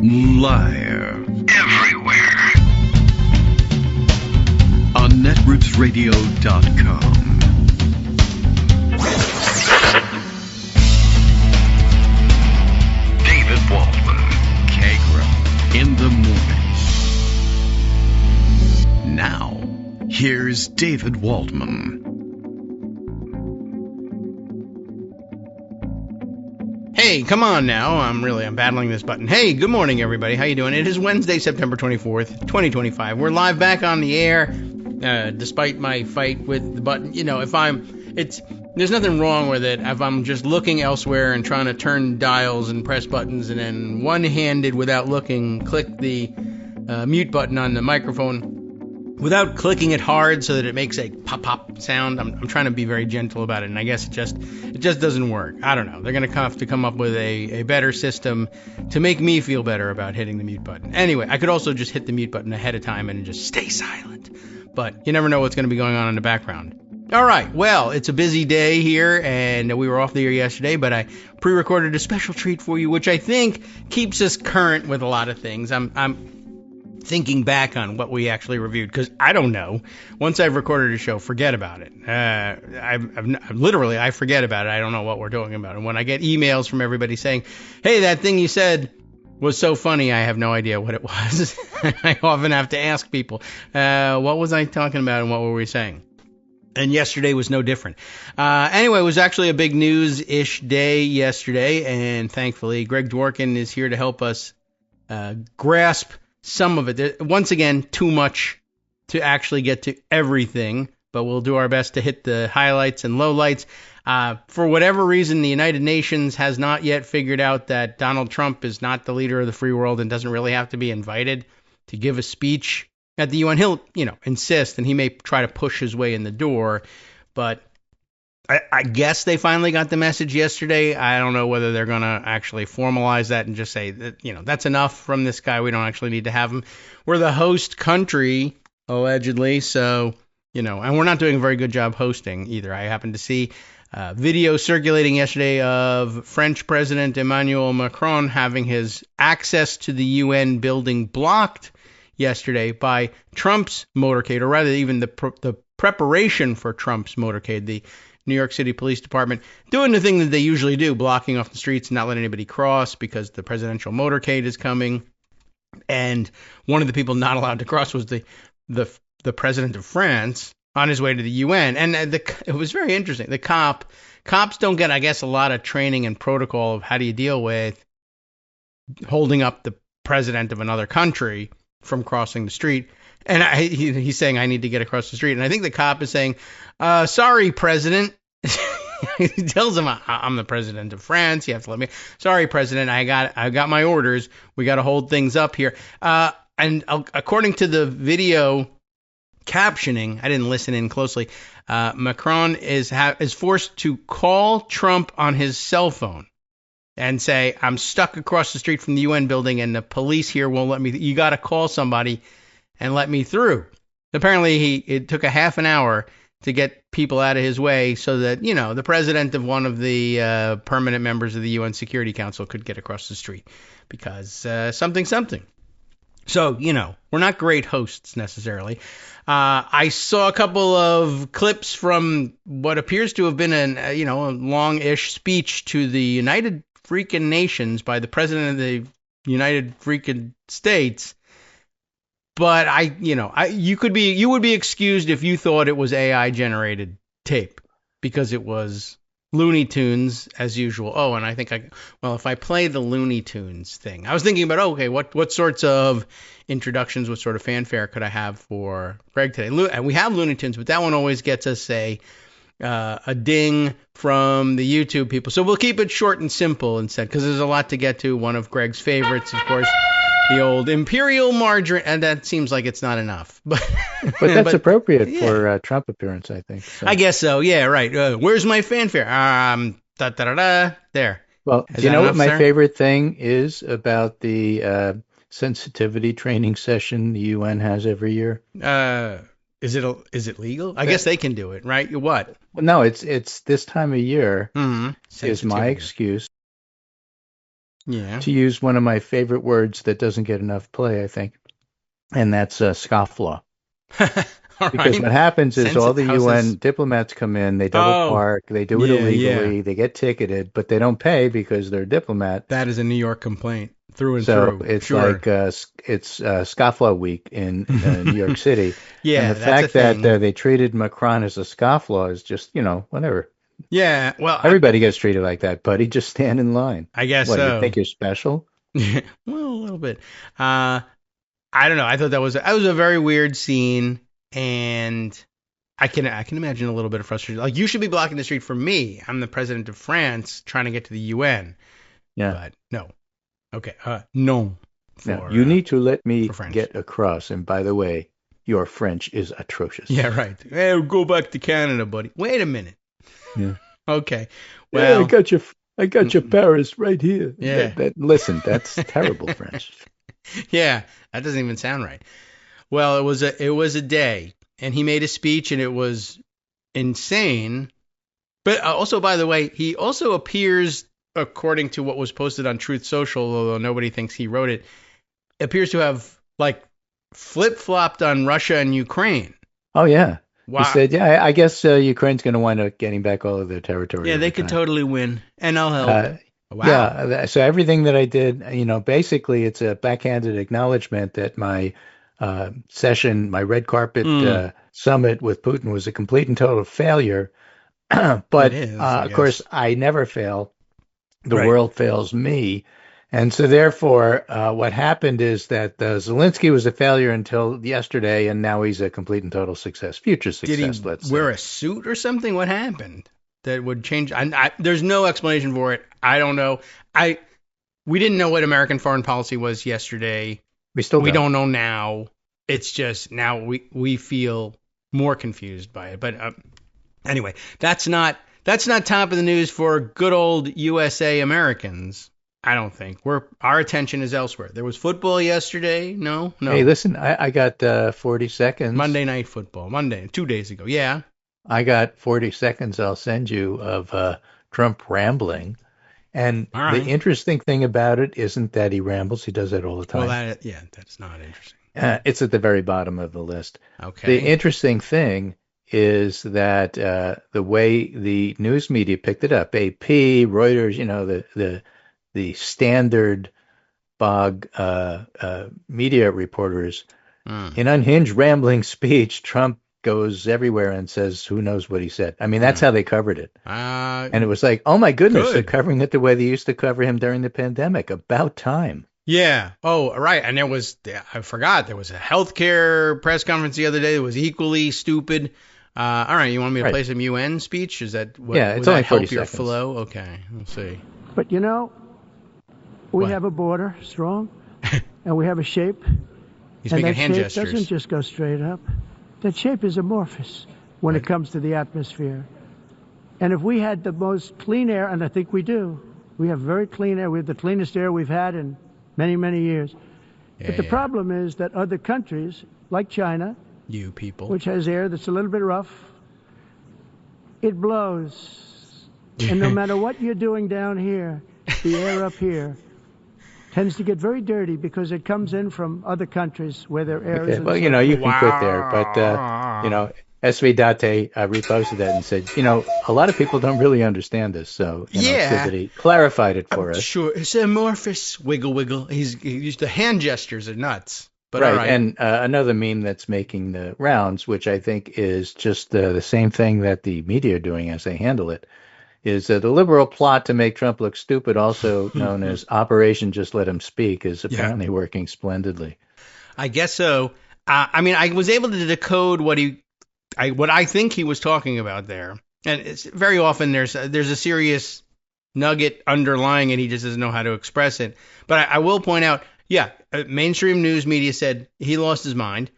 Live. Everywhere. On netrootsradio.com. David Waldman. Kagro. In the morning. Now, here's David Waldman. Hey, come on now. I'm battling this button. Hey, good morning, everybody. How you doing? It is Wednesday, September 24th, 2025. We're live back on the air, despite my fight with the button. You know, there's nothing wrong with it if I'm just looking elsewhere and trying to turn dials and press buttons and then one-handed, without looking, click the mute button on the microphone without clicking it hard so that it makes a pop-pop sound. I'm trying to be very gentle about it, and I guess it just doesn't work. I don't know. They're going to have to come up with a better system to make me feel better about hitting the mute button. Anyway, I could also just hit the mute button ahead of time and just stay silent. But you never know what's going to be going on in the background. All right, well, it's a busy day here, and we were off the air yesterday, but I pre-recorded a special treat for you, which I think keeps us current with a lot of things. I'm thinking back on what we actually reviewed, because I don't know. Once I've recorded a show, forget about it. I forget about it. I don't know what we're talking about. And when I get emails from everybody saying, hey, that thing you said was so funny, I have no idea what it was. I often have to ask people, what was I talking about and what were we saying? And yesterday was no different. Anyway, it was actually a big news-ish day yesterday, and thankfully Greg Dworkin is here to help us grasp some of it. Once again, too much to actually get to everything, but we'll do our best to hit the highlights and lowlights. For whatever reason, the United Nations has not yet figured out that Donald Trump is not the leader of the free world and doesn't really have to be invited to give a speech at the UN. He'll, insist, and he may try to push his way in the door, but I guess they finally got the message yesterday. I don't know whether they're going to actually formalize that and just say that, that's enough from this guy. We don't actually need to have him. We're the host country, allegedly. So, and we're not doing a very good job hosting either. I happened to see video circulating yesterday of French President Emmanuel Macron having his access to the UN building blocked yesterday by Trump's motorcade, or rather even the preparation for Trump's motorcade, the New York City Police Department doing the thing that they usually do, blocking off the streets and not letting anybody cross because the presidential motorcade is coming. And one of the people not allowed to cross was the president of France on his way to the UN. And it was very interesting. The cops don't get, I guess, a lot of training and protocol of how do you deal with holding up the president of another country from crossing the street. And he's saying, I need to get across the street. And I think the cop is saying, sorry, President. He tells him, I'm the president of France. You have to let me. Sorry, President. I got my orders. We got to hold things up here. And according to the video captioning, I didn't listen in closely. Macron is forced to call Trump on his cell phone and say, I'm stuck across the street from the UN building and the police here won't let me. You got to call somebody and let me through. Apparently, it took a half an hour to get people out of his way so that, the president of one of the permanent members of the UN Security Council could get across the street because something. So, we're not great hosts necessarily. I saw a couple of clips from what appears to have been a long-ish speech to the United Freaking Nations by the president of the United Freaking States. But you would be excused if you thought it was AI generated tape because it was Looney Tunes as usual. Oh, and I think if I play the Looney Tunes thing, I was thinking about, okay, what sorts of introductions, what sort of fanfare could I have for Greg today? And we have Looney Tunes, but that one always gets us a ding from the YouTube people. So we'll keep it short and simple instead, because there's a lot to get to. One of Greg's favorites, of course, the old Imperial Margarine, and that seems like it's not enough. But that's appropriate for a Trump appearance, I think. So. I guess so. Yeah, right. Where's my fanfare? There. Well, do you know what my favorite thing is about the sensitivity training session the UN has every year? Is it legal? I guess they can do it, right? What? Well, no, it's this time of year is my excuse Yeah. to use one of my favorite words that doesn't get enough play, I think, and that's scofflaw. All Because right. what happens is all the How's UN this? diplomats come in, they double Oh, park, they do it yeah, yeah. illegally, they get ticketed, but they don't pay because they're a diplomat. That is a New York complaint through and So through. it's Sure. like it's scofflaw week in New York City, and Yeah, the that's a fact that thing. they treated Macron as a scofflaw is just whatever. Yeah, well, Everybody gets treated like that, buddy. Just stand in line. I guess What, you so. think you're special? Well, a little bit. I don't know. I thought that was a very weird scene, and I can imagine a little bit of frustration. Like, you should be blocking the street for me. I'm the president of France trying to get to the UN. Yeah. But no. Okay. No. Now, you need to let me for French. get across. And by the way, your French is atrocious. Yeah, right. Hey, go back to Canada, buddy. Wait a minute. Yeah. Okay. Yeah, Well, I got your Paris right here. Yeah. Listen, that's terrible French. Yeah, that doesn't even sound right. Well, it was a day, and he made a speech, and it was insane. But also, by the way, he also appears, according to what was posted on Truth Social, although nobody thinks he wrote it, appears to have like flip-flopped on Russia and Ukraine. Oh, yeah. Wow. He said, yeah, I guess Ukraine's going to wind up getting back all of their territory. Yeah, they could totally win, and I'll help. Wow. Yeah, so everything that I did, basically it's a backhanded acknowledgement that my session, my red carpet summit with Putin was a complete and total failure. But of course, I never fail. The world fails me. And so therefore, what happened is that Zelensky was a failure until yesterday, and now he's a complete and total success, future success, Did he wear a suit or something? What happened that would change? There's no explanation for it. I don't know. We didn't know what American foreign policy was yesterday. We don't know now. It's just now we feel more confused by it. But anyway, that's not top of the news for good old USA Americans. I don't think our attention is elsewhere. There was football yesterday. No. Hey, listen, I got 40 seconds. Monday Night Football. 2 days ago. Yeah. I got 40 seconds I'll send you of Trump rambling. And the interesting thing about it isn't that he rambles. He does that all the time. Well, that's not interesting. It's at the very bottom of the list. Okay. The interesting thing is that the way the news media picked it up, AP, Reuters, the standard bog media reporters, in unhinged rambling speech, Trump goes everywhere and says, who knows what he said. I mean, that's how they covered it. And it was like, oh my goodness, they're covering it the way they used to cover him during the pandemic. About time. Yeah. Oh, right. And I forgot, there was a healthcare press conference the other day that was equally stupid. All right, you want me to play some UN speech? Is that what? Yeah, it's only 40 help your seconds. flow? Okay, let's see. But we have a border, strong, and we have a shape. He's making hand shape gestures. Doesn't just go straight up. That shape is amorphous when it comes to the atmosphere. And if we had the most clean air, and I think we do, we have very clean air. We have the cleanest air we've had in many, many years. But the problem is that other countries, like China, you people, which has air that's a little bit rough, it blows. And no matter what you're doing down here, the air up here tends to get very dirty because it comes in from other countries where their air is. Well, you can quit there, but SV Date reposted that and said, a lot of people don't really understand this, so it's good that he clarified it for us. Sure, it's amorphous. Wiggle. He used the hand gestures are nuts. But right, all right. And another meme that's making the rounds, which I think is just the same thing that the media are doing as they handle it, is the liberal plot to make Trump look stupid, also known as Operation Just Let Him Speak, is apparently working splendidly. I guess so. I was able to decode what I think he was talking about there, and it's very often there's a serious nugget underlying it. He just doesn't know how to express it. But I will point out, mainstream news media said he lost his mind,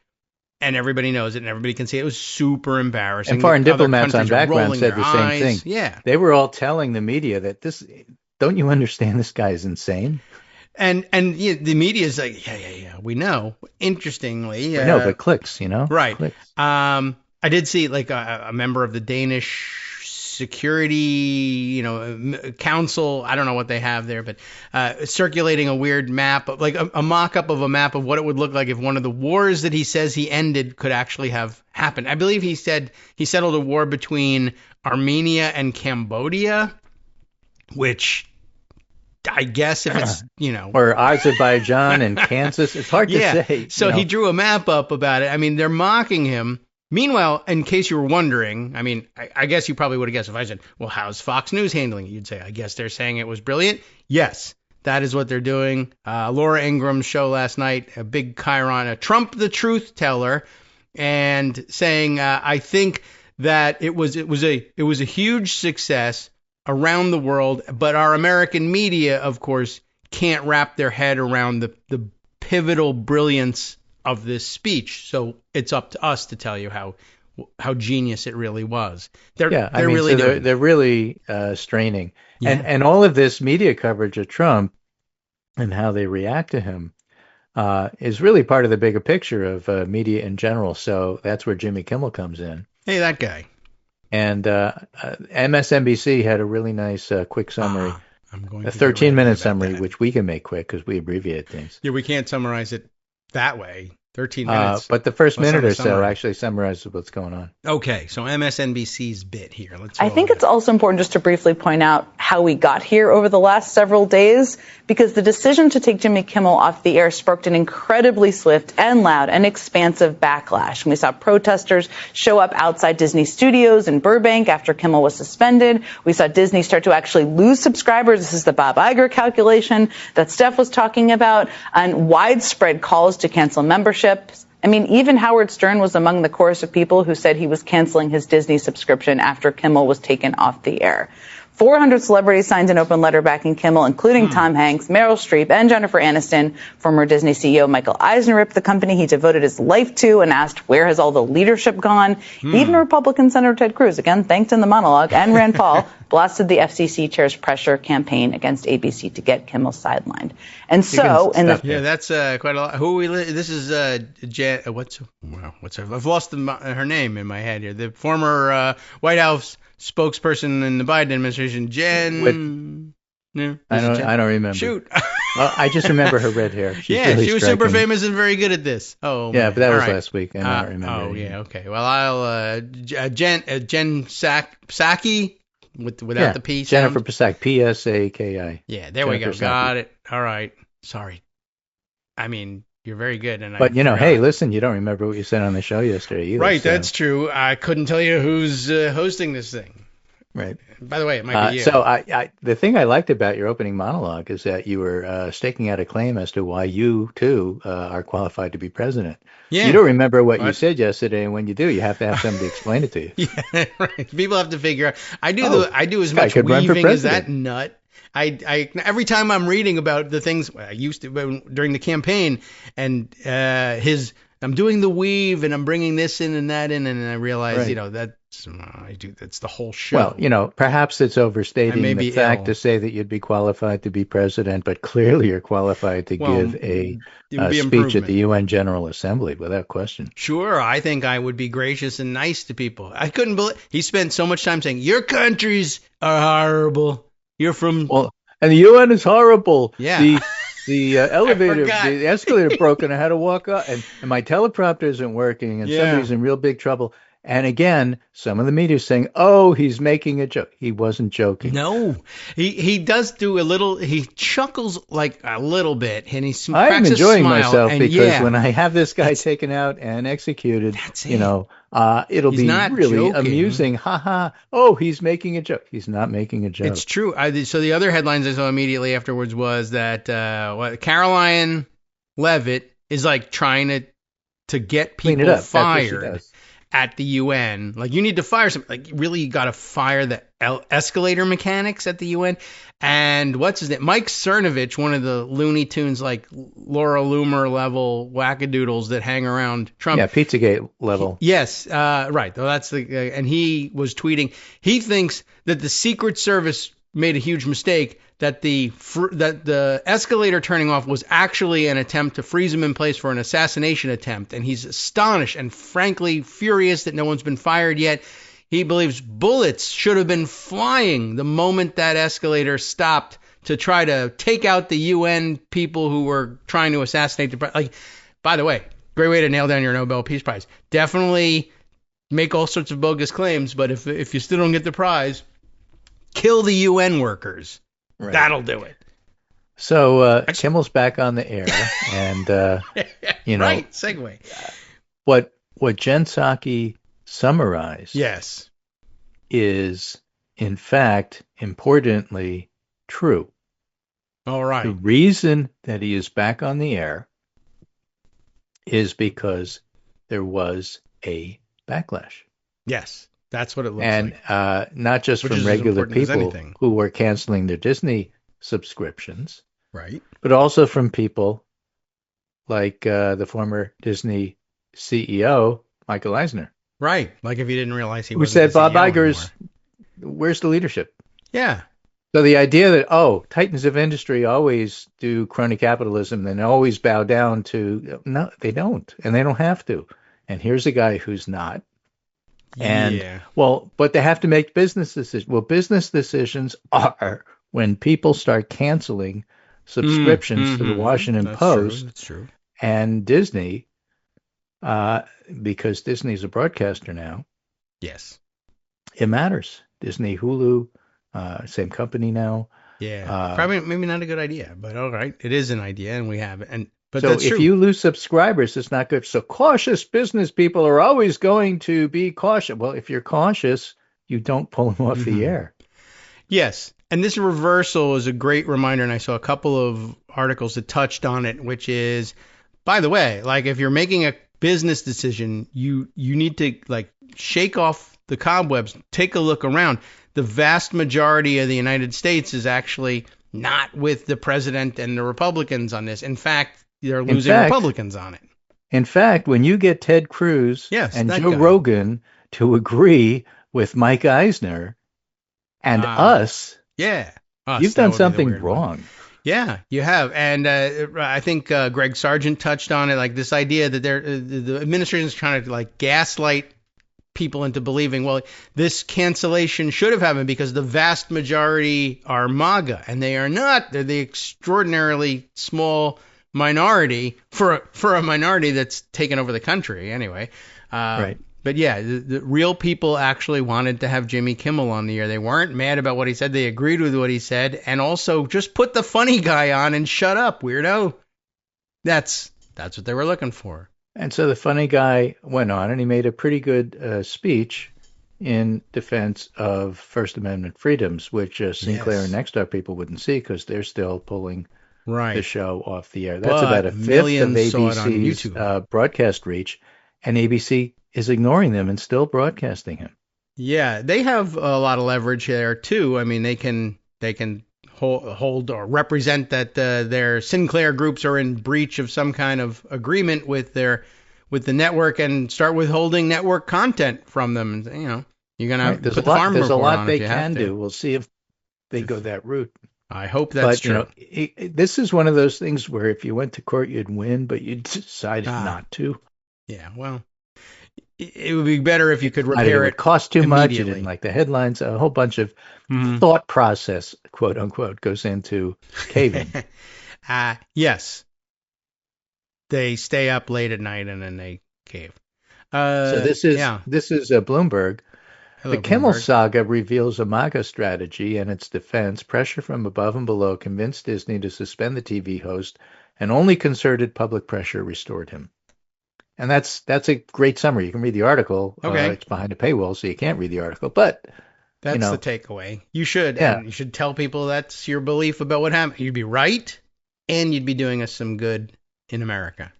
and everybody knows it, and everybody can see it. It was super embarrassing. And foreign diplomats on background said the same thing. Yeah, they were all telling the media that don't you understand this guy is insane? And the media is like, yeah, we know. Interestingly, no, but clicks, right? Clicks. I did see like a member of the Danish security, council. I don't know what they have there, but circulating a weird map, like a mock-up of a map of what it would look like if one of the wars that he says he ended could actually have happened. I believe he said he settled a war between Armenia and Cambodia, which I guess if it's, or Azerbaijan and Kansas, it's hard to say. So he drew a map up about it. I mean, they're mocking him. Meanwhile, in case you were wondering, I mean, I guess you probably would have guessed if I said, well, how's Fox News handling it? You'd say, I guess they're saying it was brilliant. Yes, that is what they're doing. Laura Ingram's show last night, a big chyron, a Trump the truth teller, and saying, I think that it was a huge success around the world, but our American media, of course, can't wrap their head around the pivotal brilliance of this speech. So it's up to us to tell you how genius it really was. They're really straining. Yeah. And all of this media coverage of Trump and how they react to him is really part of the bigger picture of media in general. So that's where Jimmy Kimmel comes in. Hey, that guy. And MSNBC had a really nice quick summary, I'm going a to 13-minute summary, which we can make quick because we abbreviate things. Yeah, we can't summarize it that way. 13 minutes. But the first minute or so actually summarizes what's going on. Okay, so MSNBC's bit here. I think it's also important just to briefly point out how we got here over the last several days, because the decision to take Jimmy Kimmel off the air sparked an incredibly swift and loud and expansive backlash. And we saw protesters show up outside Disney Studios in Burbank after Kimmel was suspended. We saw Disney start to actually lose subscribers. This is the Bob Iger calculation that Steph was talking about, and widespread calls to cancel membership. I mean, even Howard Stern was among the chorus of people who said he was canceling his Disney subscription after Kimmel was taken off the air. 400 celebrities signed an open letter backing Kimmel, including Tom Hanks, Meryl Streep, and Jennifer Aniston. Former Disney CEO Michael Eisner ripped the company he devoted his life to and asked, where has all the leadership gone? Even Republican Senator Ted Cruz, again, thanked in the monologue, and Rand Paul blasted the FCC chair's pressure campaign against ABC to get Kimmel sidelined. And so, that's quite a lot. This is Jen. I've lost her name in my head here. The former White House spokesperson in the Biden administration, Jen. I don't remember. Shoot. Well, I just remember her red hair. She's really she was striking. super famous and very good at this. Oh, yeah, man. but that was right. last week. I don't remember. Oh, yeah, okay. Well, I'll Jen Psaki without the P. Jennifer Psaki, P-S-A-K-I. Yeah, there we go. Psaki. Got it. All right. Sorry. I mean, you're very good. But, hey, listen, you don't remember what you said on the show yesterday either. Right, so. That's true. I couldn't tell you who's hosting this thing. Right. By the way, it might be you. So the thing I liked about your opening monologue is that you were staking out a claim as to why you, too, are qualified to be president. Yeah. You don't remember what you said yesterday, and when you do, you have to have somebody explain it to you. Yeah, right. People have to figure out. I do as much weaving as that nut. I every time I'm reading about the things I used to during the campaign, and I'm doing the weave and I'm bringing this in and that in, and I realize that's the whole show. Well, perhaps it's overstating the fact to say that you'd be qualified to be president, but clearly you're qualified to give a speech at the UN General Assembly without question. Sure, I think I would be gracious and nice to people. I couldn't believe he spent so much time saying your countries are horrible. You're from and the UN is horrible. Yeah. The elevator, the escalator broke, and I had to walk up, and my teleprompter isn't working, and somebody's in real big trouble. And again, some of the media is saying, "Oh, he's making a joke." He wasn't joking. No, he does do a little. He chuckles like a little bit, and he cracks I'm enjoying a smile, myself because when I have this guy taken out and executed, it'll be really joking. Amusing. Ha ha! Oh, he's making a joke. He's not making a joke. It's true. So the other headlines I saw immediately afterwards was that Caroline Leavitt is like trying to get people fired at the UN. Like, you need to fire some. Like, really, you got to fire the escalator mechanics at the UN. And what's his name? Mike Cernovich, one of the Looney Tunes, like Laura Loomer level wackadoodles that hang around Trump. Yeah, Pizzagate level. Yes, right. Well, that's the. And he was tweeting. He thinks that the Secret Service made a huge mistake. That the escalator turning off was actually an attempt to freeze him in place for an assassination attempt, and he's astonished and frankly furious that no one's been fired yet. He believes bullets should have been flying the moment that escalator stopped to try to take out the UN people who were trying to assassinate the president. Like, by the way, great way to nail down your Nobel Peace Prize. Definitely make all sorts of bogus claims, but if you still don't get the prize, kill the UN workers. Right. That'll do it. So Kimmel's back on the air, and right, segue. What Jen Psaki summarized, yes, is in fact importantly true. All right. The reason that he is back on the air is because there was a backlash. Yes, that's what it looks like. And not just Which from regular people who were canceling their Disney subscriptions, right? But also from people like the former Disney CEO, Michael Eisner. Right. Like if you didn't realize he was. Who said, Bob CEO Iger's, where's the leadership? Yeah. So the idea that, titans of industry always do crony capitalism and always bow down to, no, they don't. And they don't have to. And here's a guy who's not. And, but they have to make business decisions. Well, business decisions are when people start canceling subscriptions to the Washington Post. That's true. And Disney, because Disney's a broadcaster now. Yes. It matters. Disney, Hulu, same company now. Yeah. Probably maybe not a good idea, but all right. It is an idea and we have it. But so that's if true. you lose subscribers, it's not good. So cautious business people are always going to be cautious. Well, if you're cautious, you don't pull them off the air. Yes. And this reversal is a great reminder. And I saw a couple of articles that touched on it, which is, by the way, like if you're making a business decision, you need to like shake off the cobwebs, take a look around. The vast majority of the United States is actually not with the president and the Republicans on this. In fact, they're losing Republicans on it. In fact, when you get Ted Cruz and Joe Rogan to agree with Mike Eisner and us, you've done something wrong. Yeah, you have. And I think Greg Sargent touched on it, like this idea that the administration is trying to like gaslight people into believing, well, this cancellation should have happened because the vast majority are MAGA, and they are not. They're the extraordinarily small minority for a minority that's taken over the country anyway. Right. But yeah, the real people actually wanted to have Jimmy Kimmel on the air. They weren't mad about what he said. They agreed with what he said, and also just put the funny guy on and shut up, weirdo. That's what they were looking for. And so the funny guy went on, and he made a pretty good speech in defense of First Amendment freedoms, which Sinclair and Nexstar people wouldn't see because they're still pulling the show off the air. That's about a fifth of ABC's broadcast reach, and ABC is ignoring them and still broadcasting him. Yeah, they have a lot of leverage there too. I mean, they can hold or represent that their Sinclair groups are in breach of some kind of agreement with the network and start withholding network content from them. And, you're gonna put the farm report on. There's a lot they can do. We'll see if they go that route. I hope that's true. This is one of those things where if you went to court, you'd win, but you decided not to. Yeah, well, it would be better if you could repair it. It would cost too much. You didn't like the headlines. A whole bunch of thought process, quote unquote, goes into caving. Yes. They stay up late at night and then they cave. So this is Bloomberg. Hello, the Kimmel Bloomberg. saga reveals a MAGA strategy and its defense. Pressure from above and below convinced Disney to suspend the TV host, and only concerted public pressure restored him. And that's a great summary. You can read the article. Okay. It's behind a paywall, so you can't read the article. But that's the takeaway. You should. Yeah. And you should tell people that's your belief about what happened. You'd be right, and you'd be doing us some good in America.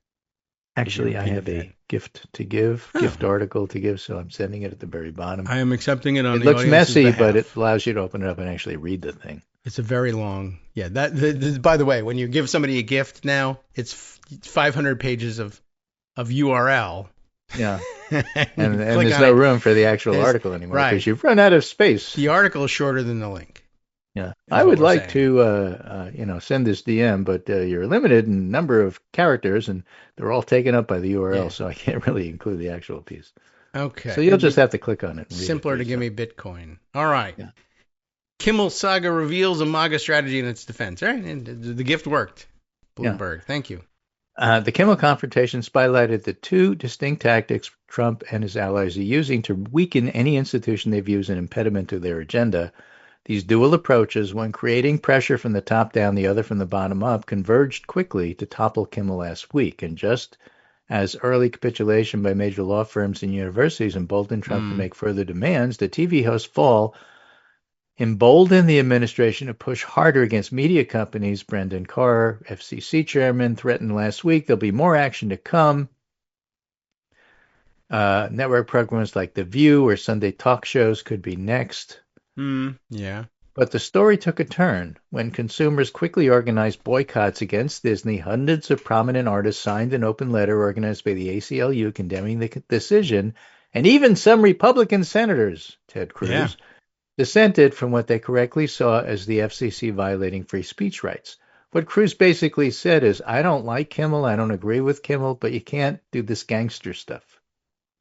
Actually, I have a gift to give, gift article to give, so I'm sending it at the very bottom. I am accepting it on the audience's behalf. It looks messy, but it allows you to open it up and actually read the thing. It's a very long, by the way, when you give somebody a gift now, it's 500 pages of URL. Yeah. and there's no room for the actual article anymore because you've run out of space. The article is shorter than the link. Yeah. I would like to, send this DM, but you're limited in number of characters and they're all taken up by the URL, so I can't really include the actual piece. Okay. So you'll just have to click on it. And read Simpler it to give me Bitcoin. All right. Yeah. Kimmel saga reveals a MAGA strategy in its defense. All right. And the gift worked. Bloomberg. Yeah. Thank you. The Kimmel confrontation spotlighted the two distinct tactics Trump and his allies are using to weaken any institution they view as an impediment to their agenda. These dual approaches, one creating pressure from the top down, the other from the bottom up, converged quickly to topple Kimmel last week. And just as early capitulation by major law firms and universities emboldened Trump to make further demands, the TV host's fall emboldened the administration to push harder against media companies. Brendan Carr, FCC chairman, threatened last week there'll be more action to come. Network programs like The View or Sunday talk shows could be next. Yeah. But the story took a turn when consumers quickly organized boycotts against Disney. Hundreds of prominent artists signed an open letter organized by the ACLU condemning the decision, and even some Republican senators, Ted Cruz, dissented from what they correctly saw as the FCC violating free speech rights. What Cruz basically said is, I don't like Kimmel, I don't agree with Kimmel, but you can't do this gangster stuff.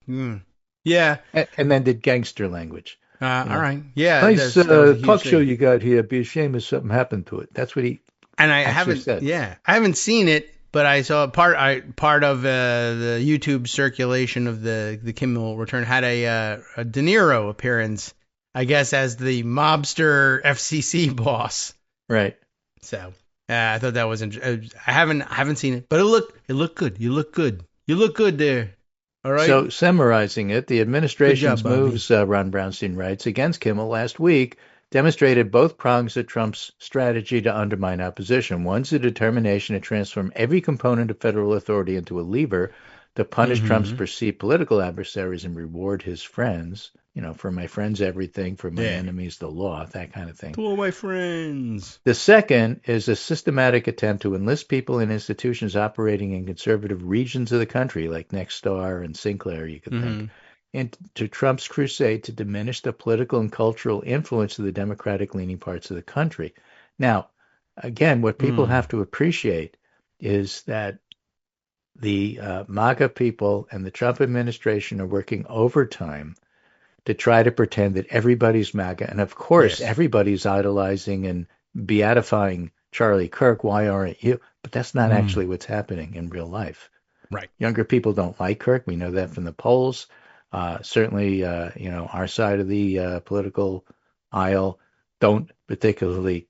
Yeah. And then did gangster language. All right. Yeah. Nice that was a talk huge show thing. you got here. Be ashamed if something happened to it. That's what he And I actually haven't said. Yeah. I haven't seen it, but I saw part of the YouTube circulation of the Kimmel return had a De Niro appearance, I guess, as the mobster FCC boss. Right. So I thought that was I haven't seen it, but it looked good. You look good there. All right. So summarizing it, the administration's Good job, Bobby. moves, Ron Brownstein writes, against Kimmel last week demonstrated both prongs of Trump's strategy to undermine opposition. One's the determination to transform every component of federal authority into a lever to punish Trump's perceived political adversaries and reward his friends. You know, for my friends, everything, for my enemies, the law, that kind of thing. To all my friends. The second is a systematic attempt to enlist people in institutions operating in conservative regions of the country, like Nexstar and Sinclair, you could think, into Trump's crusade to diminish the political and cultural influence of the Democratic-leaning parts of the country. Now, again, what people have to appreciate is that the MAGA people and the Trump administration are working overtime to try to pretend that everybody's MAGA. And of course, everybody's idolizing and beatifying Charlie Kirk. Why aren't you? But that's not actually what's happening in real life. Right. Younger people don't like Kirk. We know that from the polls. Certainly, our side of the political aisle don't particularly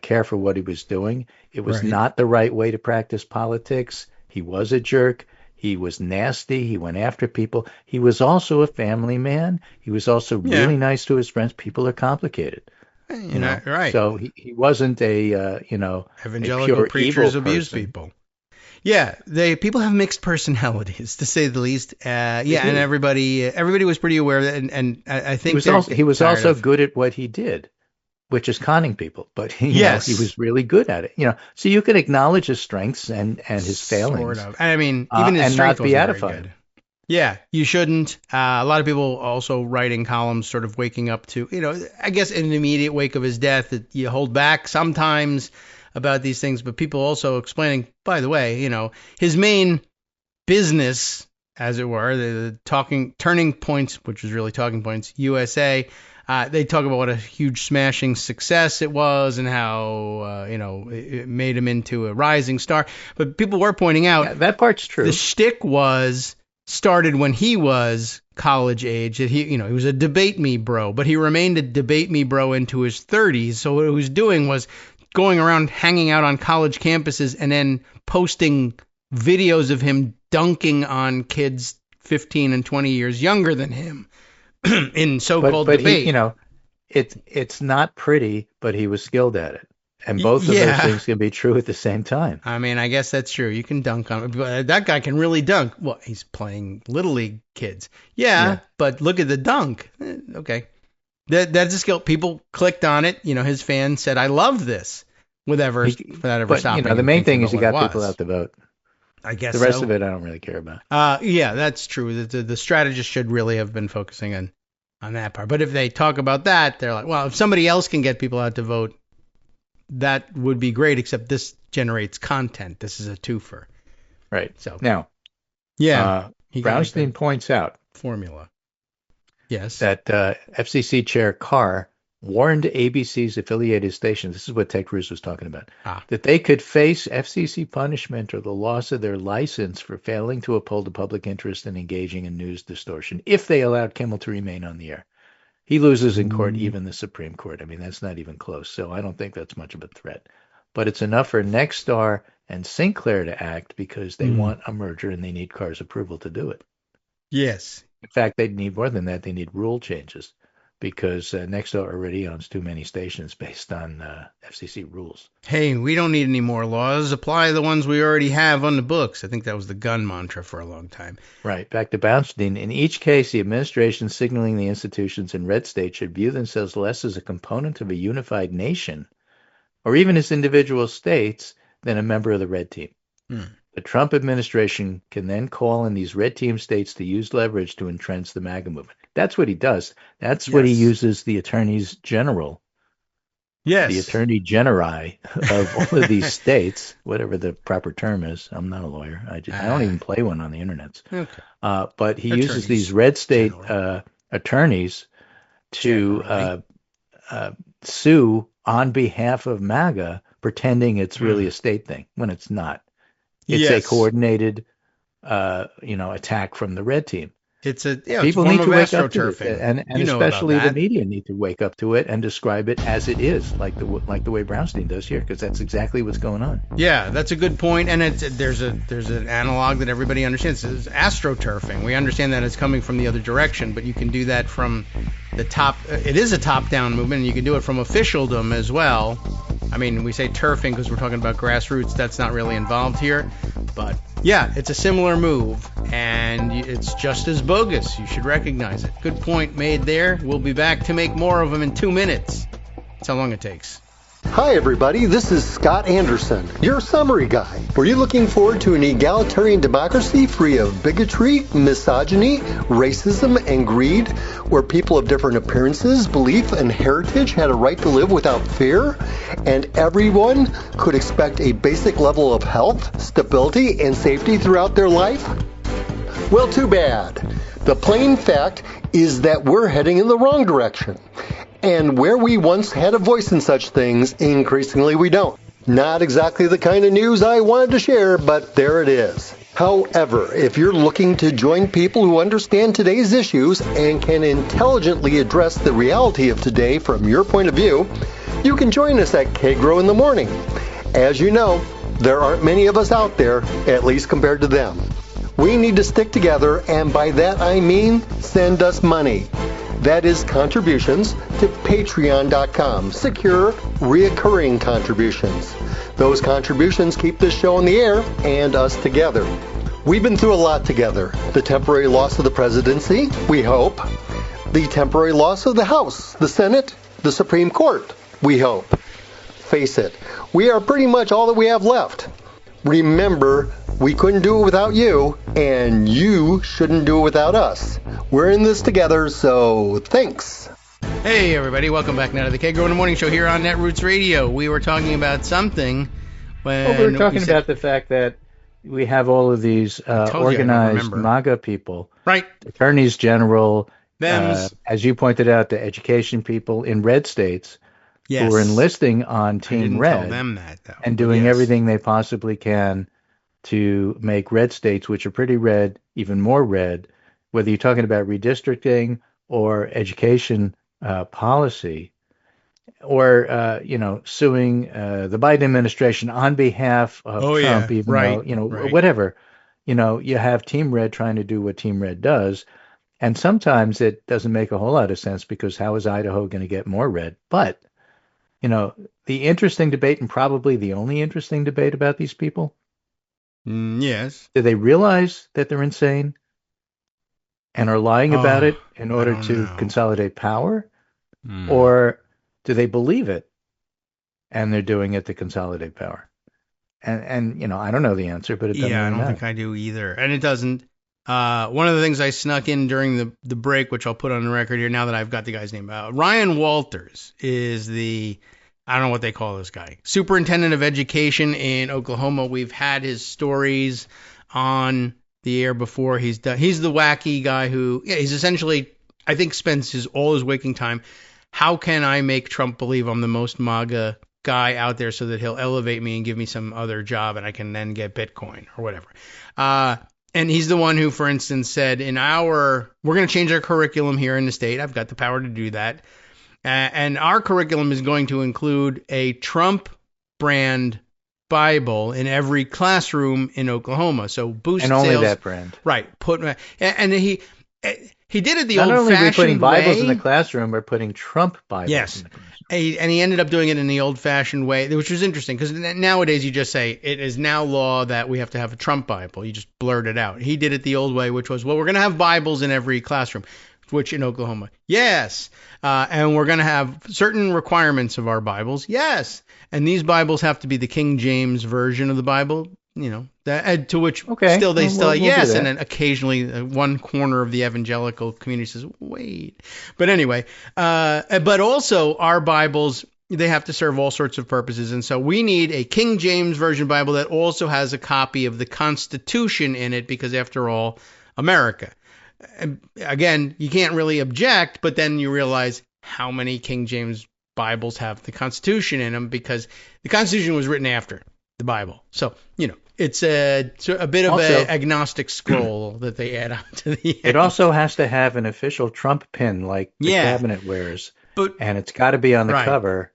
care for what he was doing. It was not the right way to practice politics. He was a jerk. He was nasty. He went after people. He was also a family man. He was also really nice to his friends. People are complicated. You know? Right. So he wasn't evangelical a pure preachers evil abuse person. people. Yeah, people have mixed personalities, to say the least. And everybody was pretty aware of that. And I think he was also good at what he did, which is conning people. But he was really good at it. So you can acknowledge his strengths and his failings. Sort of. I mean, even his and strength not be wasn't very edified. good. Yeah, you shouldn't. A lot of people also writing columns sort of waking up to, I guess in the immediate wake of his death, that you hold back sometimes about these things, but people also explaining, by the way, his main business, as it were, the Turning Points, which was really Talking Points, USA, they talk about what a huge smashing success it was and how, it made him into a rising star. But people were pointing out that part's true. The shtick started when he was college age. That he was a debate me bro, but he remained a debate me bro into his 30s. So what he was doing was going around hanging out on college campuses and then posting videos of him dunking on kids 15 and 20 years younger than him in so-called debate. It's not pretty, but he was skilled at it. And both of those things can be true at the same time. I mean, I guess that's true. You can dunk on him. That guy can really dunk. Well, he's playing Little League kids. Yeah. But look at the dunk. Okay. That's a skill. People clicked on it. His fans said, "I love this," without ever stopping. The main thing is he got people out to vote. I guess the rest of it I don't really care about. Yeah, that's true. The strategist should really have been focusing on that part. But if they talk about that, they're like, well, if somebody else can get people out to vote, that would be great. Except this generates content. This is a twofer. Right. So now, Brownstein points out formula. Yes. That FCC Chair Carr warned ABC's affiliated stations, this is what Ted Cruz was talking about, that they could face FCC punishment or the loss of their license for failing to uphold the public interest in engaging in news distortion if they allowed Kimmel to remain on the air. He loses in court, even the Supreme Court. I mean, that's not even close. So I don't think that's much of a threat. But it's enough for Nexstar and Sinclair to act because they want a merger and they need Carr's approval to do it. Yes. In fact, they need more than that. They need rule changes because Nexstar already owns too many stations based on FCC rules. Hey, we don't need any more laws. Apply the ones we already have on the books. I think that was the gun mantra for a long time. Right. Back to Brownstein. In each case, the administration signaling the institutions in red states should view themselves less as a component of a unified nation or even as individual states than a member of the red team. The Trump administration can then call on these red team states to use leverage to entrench the MAGA movement. That's what he does. That's what he uses the attorneys general, the attorney generi of all of these states, whatever the proper term is. I'm not a lawyer. I don't even play one on the internet. Okay. But he uses these red state attorneys to sue on behalf of MAGA, pretending it's really a state thing when it's not. It's a coordinated, attack from the red team. People need to wake up to it, and especially the media need to wake up to it and describe it as it is, like the way Brownstein does here, because that's exactly what's going on. Yeah, that's a good point, and there's an analog that everybody understands. It's astroturfing. We understand that it's coming from the other direction, but you can do that from the top. It is a top-down movement, and you can do it from officialdom as well. I mean, we say turfing because we're talking about grassroots. That's not really involved here, but yeah, it's a similar move, and it's just as bogus. You should recognize it. Good point made there. We'll be back to make more of them in 2 minutes. That's how long it takes. Hi everybody, this is Scott Anderson, your summary guy. Were you looking forward to an egalitarian democracy free of bigotry, misogyny, racism, and greed, where people of different appearances, belief, and heritage had a right to live without fear, and everyone could expect a basic level of health, stability, and safety throughout their life? Well, too bad. The plain fact is that we're heading in the wrong direction. And where we once had a voice in such things, increasingly we don't. Not exactly the kind of news I wanted to share, but there it is. However, if you're looking to join people who understand today's issues and can intelligently address the reality of today from your point of view, you can join us at Kagro in the morning. As you know, there aren't many of us out there, at least compared to them. We need to stick together, and by that I mean send us money. That is contributions to patreon.com, secure, reoccurring contributions. Those contributions keep this show on the air and us together. We've been through a lot together. The temporary loss of the presidency, we hope. The temporary loss of the House, the Senate, the Supreme Court, we hope. Face it, we are pretty much all that we have left. Remember, we couldn't do it without you, and you shouldn't do it without us. We're in this together, so thanks. Hey, everybody. Welcome back now to the Kagro in the Morning Show here on Netroots Radio. We were talking about something when... we were talking about the fact that we have all of these organized MAGA people. Right. Attorneys general, Dems. as you pointed out, the education people in red states who are enlisting on Team Red tell them that, though. and doing everything they possibly can to make red states, which are pretty red, even more red, whether you're talking about redistricting or education policy, or suing the Biden administration on behalf of Trump, even though whatever, you have Team Red trying to do what Team Red does, and sometimes it doesn't make a whole lot of sense because how is Idaho going to get more red? But the interesting debate, and probably the only interesting debate about these people. Yes. Do they realize that they're insane and are lying about it in order to consolidate power? Or do they believe it and they're doing it to consolidate power? And I don't know the answer, but it doesn't I really don't matter. think I do either. And it doesn't. One of the things I snuck in during the break, which I'll put on the record here now that I've got the guy's name. Ryan Walters is I don't know what they call this guy, superintendent of education in Oklahoma. We've had his stories on the air before he's done. He's the wacky guy who, he's essentially, I think, spends all his waking time. How can I make Trump believe I'm the most MAGA guy out there so that he'll elevate me and give me some other job and I can then get Bitcoin or whatever. And he's the one who, for instance, said we're going to change our curriculum here in the state. I've got the power to do that. And our curriculum is going to include a Trump brand Bible in every classroom in Oklahoma. So boost and only sales. That brand. Right. And he did it the Not old-fashioned way. Not only putting Bibles in the classroom, we're putting Trump Bibles in the classroom. And he ended up doing it in the old-fashioned way, which was interesting because nowadays you just say it is now law that we have to have a Trump Bible. You just blurt it out. He did it the old way, which was, well, we're going to have Bibles in every classroom, which in Oklahoma, yes. And we're going to have certain requirements of our Bibles, yes. And these Bibles have to be the King James version of the Bible, to which still we'll yes. And then occasionally one corner of the evangelical community says, wait. But anyway, but also our Bibles, they have to serve all sorts of purposes. And so we need a King James version Bible that also has a copy of the Constitution in it, because after all, America. Again, you can't really object, but then you realize how many King James Bibles have the Constitution in them, because the Constitution was written after the Bible. So, it's a bit of an agnostic scroll that they add on to the end. It also has to have an official Trump pin like the cabinet wears, and it's got to be on the cover.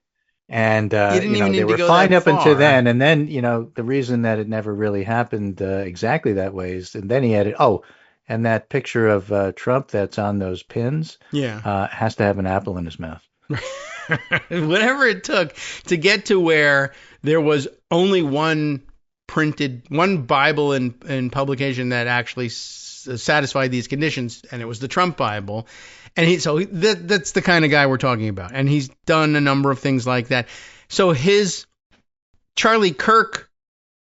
And they were fine up until then, and then the reason that it never really happened exactly that way is, and then he added, and that picture of Trump that's on those pins, has to have an apple in his mouth. Whatever it took to get to where there was only one Bible in publication that actually satisfied these conditions, and it was the Trump Bible. And that's the kind of guy we're talking about. And he's done a number of things like that. So his Charlie Kirk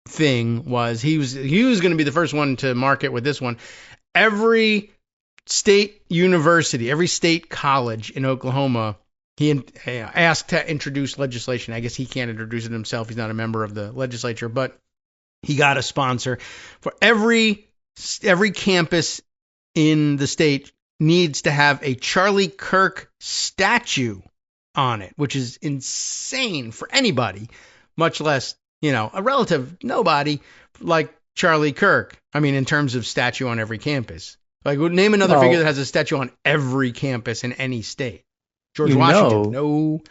thing was he was going to be the first one to market with this one. Every state university, every state college in Oklahoma, he asked to introduce legislation. I guess he can't introduce it himself. He's not a member of the legislature, but he got a sponsor for every campus in the state needs to have a Charlie Kirk statue on it, which is insane for anybody, much less, a relative nobody like Charlie Kirk. I mean, in terms of statue on every campus. Like, name another figure that has a statue on every campus in any state. George Washington, no.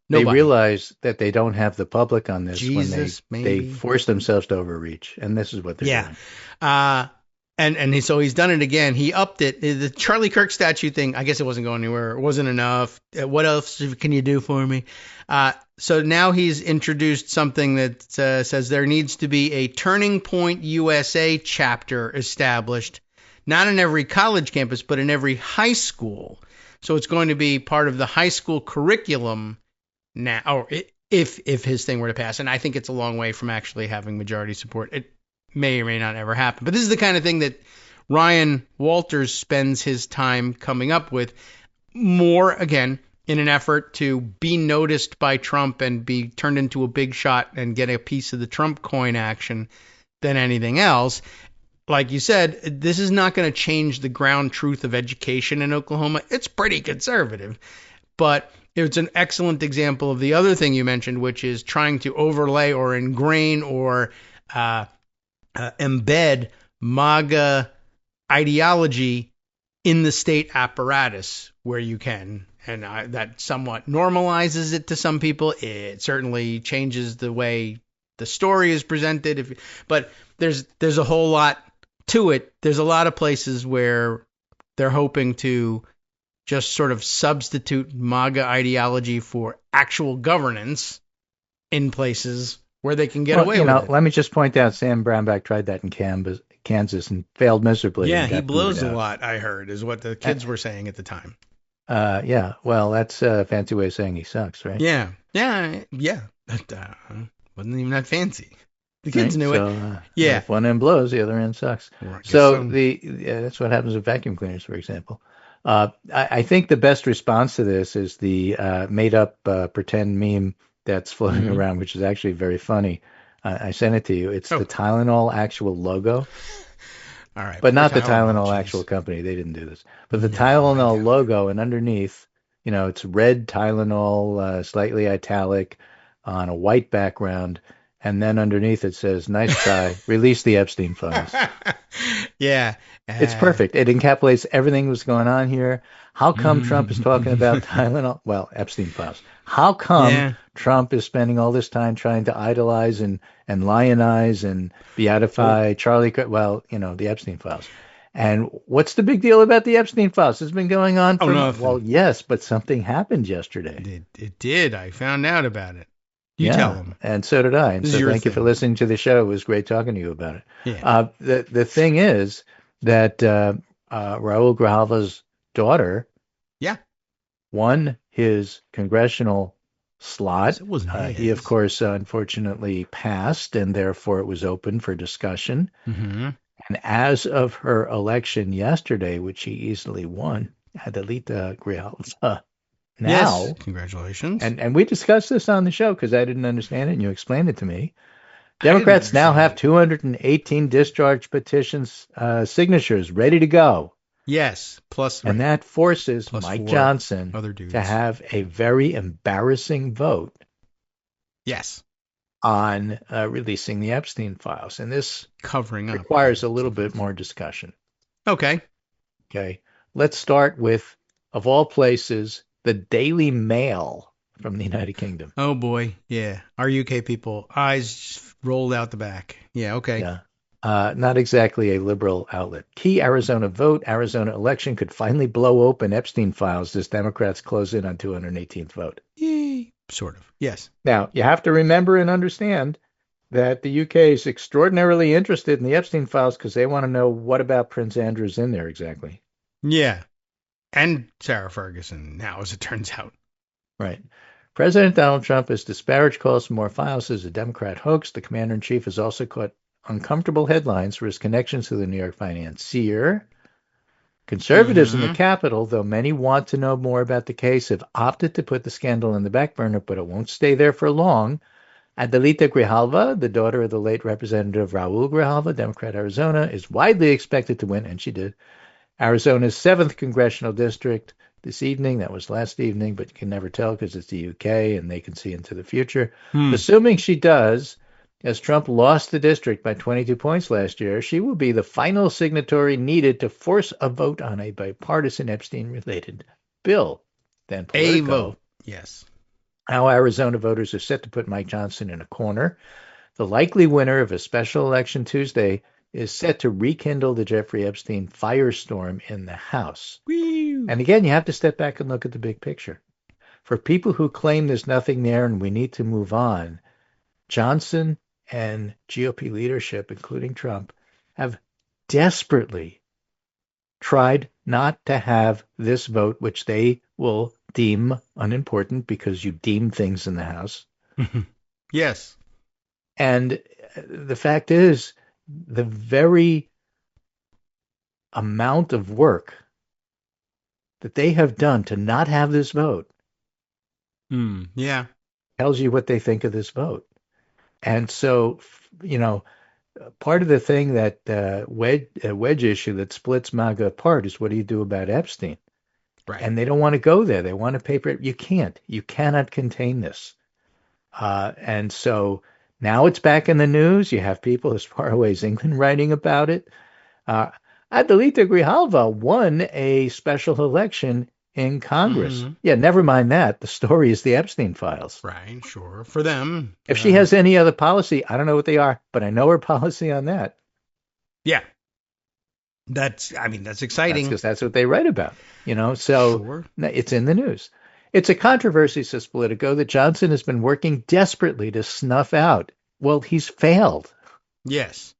Nobody. They realize that they don't have the public on this when they force themselves to overreach, and this is what they're doing. So he's done it again. He upped it. The Charlie Kirk statue thing, I guess it wasn't going anywhere. It wasn't enough. What else can you do for me? So now he's introduced something that says there needs to be a Turning Point USA chapter established, not in every college campus, but in every high school. So it's going to be part of the high school curriculum now, or if his thing were to pass. And I think it's a long way from actually having majority support. It may or may not ever happen. But this is the kind of thing that Ryan Walters spends his time coming up with, more, again, in an effort to be noticed by Trump and be turned into a big shot and get a piece of the Trump coin action than anything else. Like you said, this is not going to change the ground truth of education in Oklahoma. It's pretty conservative. But it's an excellent example of the other thing you mentioned, which is trying to overlay or ingrain or embed MAGA ideology in the state apparatus where you can. And that somewhat normalizes it to some people. It certainly changes the way the story is presented. But there's a whole lot to it. There's a lot of places where they're hoping to just sort of substitute MAGA ideology for actual governance in places where they can get away with it. Let me just point out, Sam Brownback tried that in Kansas and failed miserably. Yeah, he blows a lot, I heard, is what the kids were saying at the time. Well, that's a fancy way of saying he sucks, right? Yeah. But, wasn't even that fancy. The kids knew it. If one end blows, the other end sucks. So that's what happens with vacuum cleaners, for example. I think the best response to this is the made-up pretend meme that's floating around, which is actually very funny. I sent it to you. It's the Tylenol actual logo. All right. But poor not the Tylenol jeez. actual company. They didn't do this. But the No, I Tylenol doubt it. logo, and underneath, it's red Tylenol, slightly italic on a white background. And then underneath it says, nice try, release the Epstein files. Yeah. It's perfect. It encapsulates everything that's going on here. How come Trump is talking about Tylenol? Well, Epstein files. How come Yeah. Trump is spending all this time trying to idolize and lionize and beatify Charlie? Well, the Epstein files. And what's the big deal about the Epstein files? It's been going on for nothing. well, yes, but something happened yesterday. It did. I found out about it. You tell them. And so did I. And This so is your thank you for thing. listening to the show. It was great talking to you about it. Yeah. The thing is that Raul Grijalva's daughter won his congressional slot. It wasn't his. He, of course, unfortunately passed, and therefore it was open for discussion. Mm-hmm. And as of her election yesterday, which she easily won, Adelita Grijalva, now, yes. Congratulations. And we discussed this on the show because I didn't understand it, and you explained it to me. Democrats now have 218 discharge petitions signatures ready to go. Yes, and that forces plus Mike 4 Johnson other dudes to have a very embarrassing vote. Yes, on releasing the Epstein files, and this covering up requires a little bit more discussion. Okay. Let's start with, of all places, the Daily Mail from the United Kingdom. Oh boy, yeah. Our UK people, eyes rolled out the back. Yeah, okay. Yeah. Not exactly a liberal outlet. Key Arizona vote. Arizona election could finally blow open Epstein files as Democrats close in on 218th vote. Yay. Sort of. Yes. Now, you have to remember and understand that the UK is extraordinarily interested in the Epstein files because they want to know what about Prince Andrew's in there exactly. Yeah. And Sarah Ferguson now, as it turns out. Right. President Donald Trump has disparaged calls for more files as a Democrat hoax. The commander-in-chief has also caught uncomfortable headlines for his connections to the New York financier. Conservatives in the Capitol, though many want to know more about the case, have opted to put the scandal in the back burner, but it won't stay there for long. Adelita Grijalva, the daughter of the late Representative Raul Grijalva, Democrat Arizona, is widely expected to win, and she did, Arizona's 7th congressional district this evening. That was last evening, but you can never tell because it's the UK and they can see into the future. Assuming she does, as Trump lost the district by 22 points last year, she will be the final signatory needed to force a vote on a bipartisan Epstein-related bill. Then Politico, a vote. Yes. How Arizona voters are set to put Mike Johnson in a corner. The likely winner of a special election Tuesday is set to rekindle the Jeffrey Epstein firestorm in the House. Whee! And again, you have to step back and look at the big picture. For people who claim there's nothing there and we need to move on, Johnson and GOP leadership, including Trump, have desperately tried not to have this vote, which they will deem unimportant because you deem things in the House. Yes. And the fact is, the very amount of work that they have done to not have this vote yeah, tells you what they think of this vote. And so, part of the thing that wedge issue that splits MAGA apart is what do you do about Epstein? right. And they don't want to go there. They want to paper it. You can't. You cannot contain this. And so now it's back in the news. You have people as far away as England writing about it. Adelita Grijalva won a special election in Congress. Yeah, never mind that. The story is the Epstein files. Right, sure. For them. If she has any other policy, I don't know what they are, but I know her policy on that. Yeah. That's exciting. Because that's what they write about, So Sure. It's in the news. It's a controversy, says Politico, that Johnson has been working desperately to snuff out. Well, he's failed. Yes.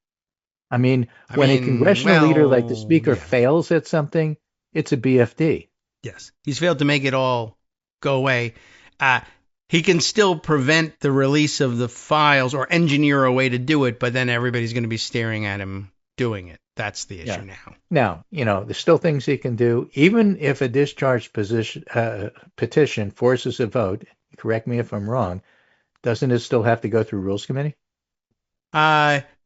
When a congressional leader like the Speaker fails at something, it's a BFD. Yes. He's failed to make it all go away. He can still prevent the release of the files or engineer a way to do it, but then everybody's going to be staring at him doing it. That's the issue now. Now, there's still things he can do. Even if a discharge petition forces a vote, correct me if I'm wrong, doesn't it still have to go through Rules Committee?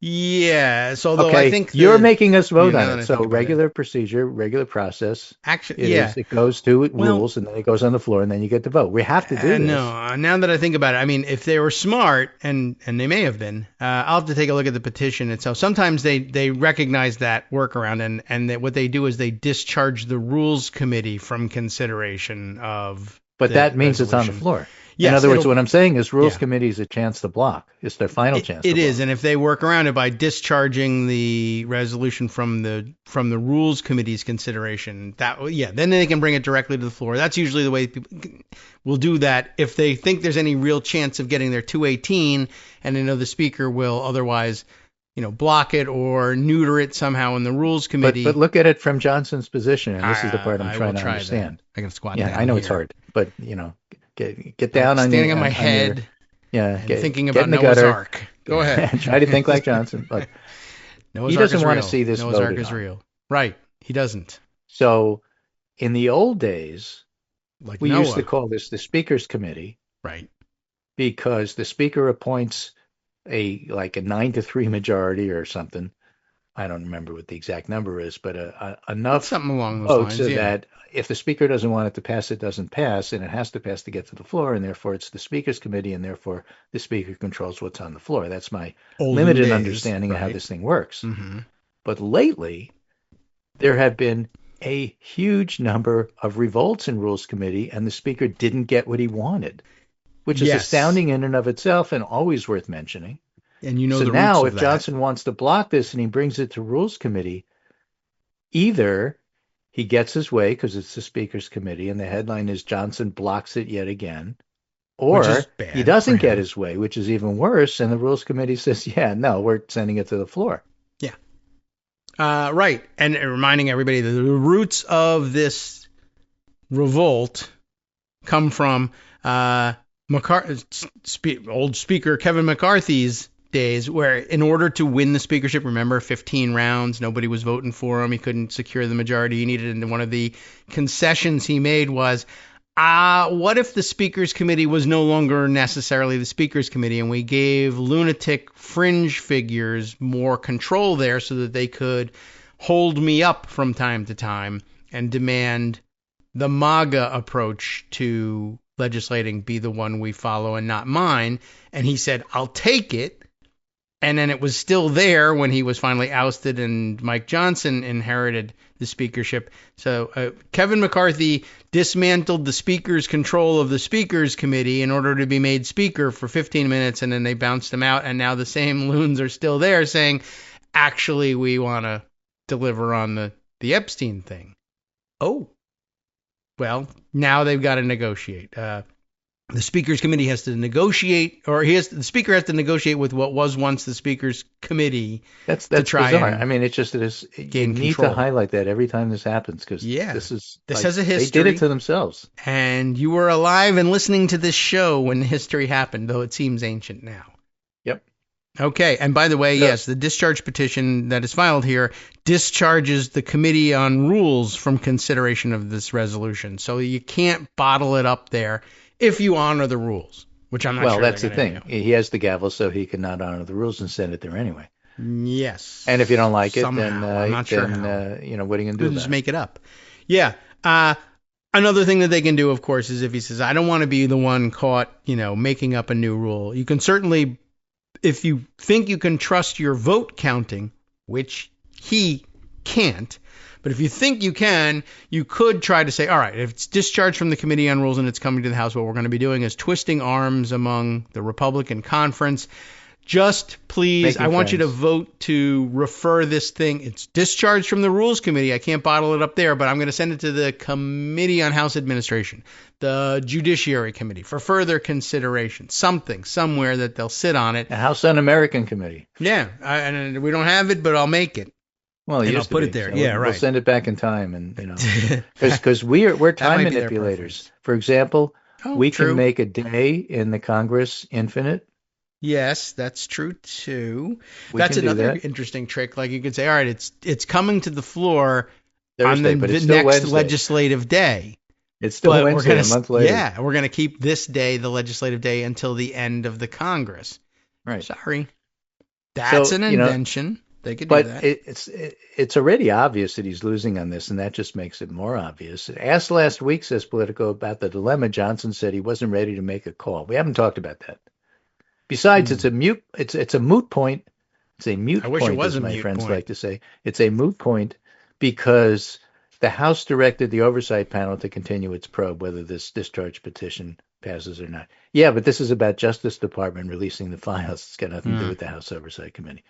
Yes. Although Okay, I think you're making us vote now on that I it. So think about it. regular procedure, regular process. Actually, yeah. It goes to Well, rules, and then it goes on the floor, and then you get to vote. We have to do this. No, now that I think about it, I mean, if they were smart, and they may have been, I'll have to take a look at the petition itself. Sometimes they recognize that workaround, and that what they do is they discharge the Rules Committee from consideration of. But that means it's on the floor. Yes, in other words, what I'm saying is Rules Committee is a chance to block. It's their final chance to block. It is, and if they work around it by discharging the resolution from the Rules Committee's consideration, then they can bring it directly to the floor. That's usually the way people will do that if they think there's any real chance of getting their 218, and they know the Speaker will otherwise, block it or neuter it somehow in the Rules Committee. But look at it from Johnson's position, and this is the part I'm trying to understand. I can squat down. Yeah, I know here. it's hard, but get down on standing on my head. Thinking about Noah's Ark. Go ahead. Try to think like Johnson, but Noah's he doesn't want to see this Noah's Ark voted is on. real. Right. He doesn't. So in the old days, we Noah used to call this the Speaker's Committee. Right. Because the Speaker appoints a 9-3 majority or something. I don't remember what the exact number is, but enough something along those votes lines, so that if the Speaker doesn't want it to pass, it doesn't pass, and it has to pass to get to the floor, and therefore it's the Speaker's Committee, and therefore the Speaker controls what's on the floor. That's my limited understanding of how this thing works. Mm-hmm. But lately, there have been a huge number of revolts in Rules Committee, and the Speaker didn't get what he wanted, which is astounding in and of itself and always worth mentioning. And so the now, roots if Johnson wants to block this and he brings it to Rules Committee, either he gets his way because it's the Speaker's Committee and the headline is Johnson blocks it yet again, or he doesn't get his way, which is even worse, and the Rules Committee says, no, we're sending it to the floor. Yeah. Right. And reminding everybody that the roots of this revolt come from old Speaker Kevin McCarthy's days, where in order to win the speakership, remember 15 rounds, nobody was voting for him, he couldn't secure the majority he needed, and one of the concessions he made was, what if the Speaker's Committee was no longer necessarily the Speaker's Committee, and we gave lunatic fringe figures more control there so that they could hold me up from time to time and demand the MAGA approach to legislating be the one we follow and not mine. And he said, I'll take it. And then it was still there when he was finally ousted and Mike Johnson inherited the speakership. So Kevin McCarthy dismantled the Speaker's control of the Speaker's Committee in order to be made Speaker for 15 minutes, and then they bounced him out. And now the same loons are still there saying, actually, we want to deliver on the Epstein thing. Oh. Well, now they've got to negotiate. The Speaker's Committee has to negotiate, or the Speaker has to negotiate with what was once the Speaker's Committee. That's to try bizarre. And I mean, it's just you need control. to highlight that every time this happens, because this has a history. They did it to themselves. And you were alive and listening to this show when history happened, though it seems ancient now. Yep. Okay, and by the way, yes, the discharge petition that is filed here discharges the Committee on Rules from consideration of this resolution. So you can't bottle it up there if you honor the rules, which I'm not sure. Well, that's the thing. Do. He has the gavel, so he cannot honor the rules and send it there anyway. Yes. And if you don't like it, somehow. then I'm not sure how. what are you going to do? Just make it up. Yeah. Another thing that they can do, of course, is if he says, I don't want to be the one caught, making up a new rule. You can certainly, if you think you can trust your vote counting, which he can't, but if you think you can, you could try to say, all right, if it's discharged from the Committee on Rules and it's coming to the House, what we're going to be doing is twisting arms among the Republican conference. Just please, I want you to vote to refer this thing. It's discharged from the Rules Committee. I can't bottle it up there, but I'm going to send it to the Committee on House Administration, the Judiciary Committee, for further consideration. Somewhere that they'll sit on it. The House Un-American Committee. Yeah, and we don't have it, but I'll make it. Well, I'll put it there. So right. We'll send it back in time, and because we're time manipulators. For example, we can make a day in the Congress infinite. Yes, that's true too. That's another interesting trick. Like you could say, all right, it's coming to the floor Thursday, on the next Wednesday. legislative day. It's still Wednesday, a month later. Yeah, we're going to keep this day, the legislative day, until the end of the Congress. Right. Sorry. That's So, an you know, invention. They could do but that. it's already obvious that he's losing on this, and that just makes it more obvious. Asked last week, says Politico, about the dilemma, Johnson said he wasn't ready to make a call. We haven't talked about that. Besides, it's a moot point. It's a moot I wish it point, was as a my mute friends point. like to say. It's a moot point because the House directed the oversight panel to continue its probe whether this discharge petition passes or not. Yeah, but this is about Justice Department releasing the files. It's got nothing to do with the House Oversight Committee.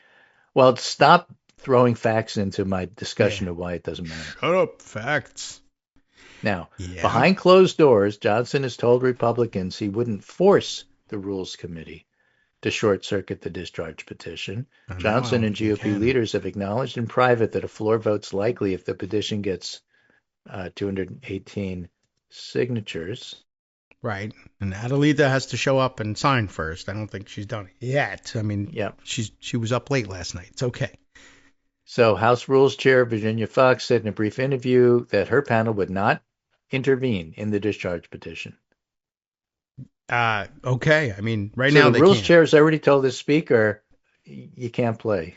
Well, stop throwing facts into my discussion of why it doesn't matter. Shut up, facts. Now, Yeah. behind closed doors, Johnson has told Republicans he wouldn't force the Rules Committee to short-circuit the discharge petition. Johnson and GOP leaders have acknowledged in private that a floor vote's likely if the petition gets 218 signatures. Right. And Adelita has to show up and sign first. I don't think she's done it yet. I mean, she was up late last night. It's okay. So House Rules Chair Virginia Fox said in a brief interview that her panel would not intervene in the discharge petition. Okay. I mean, right So now the they Rules can't. Chair has already told the Speaker, you can't play.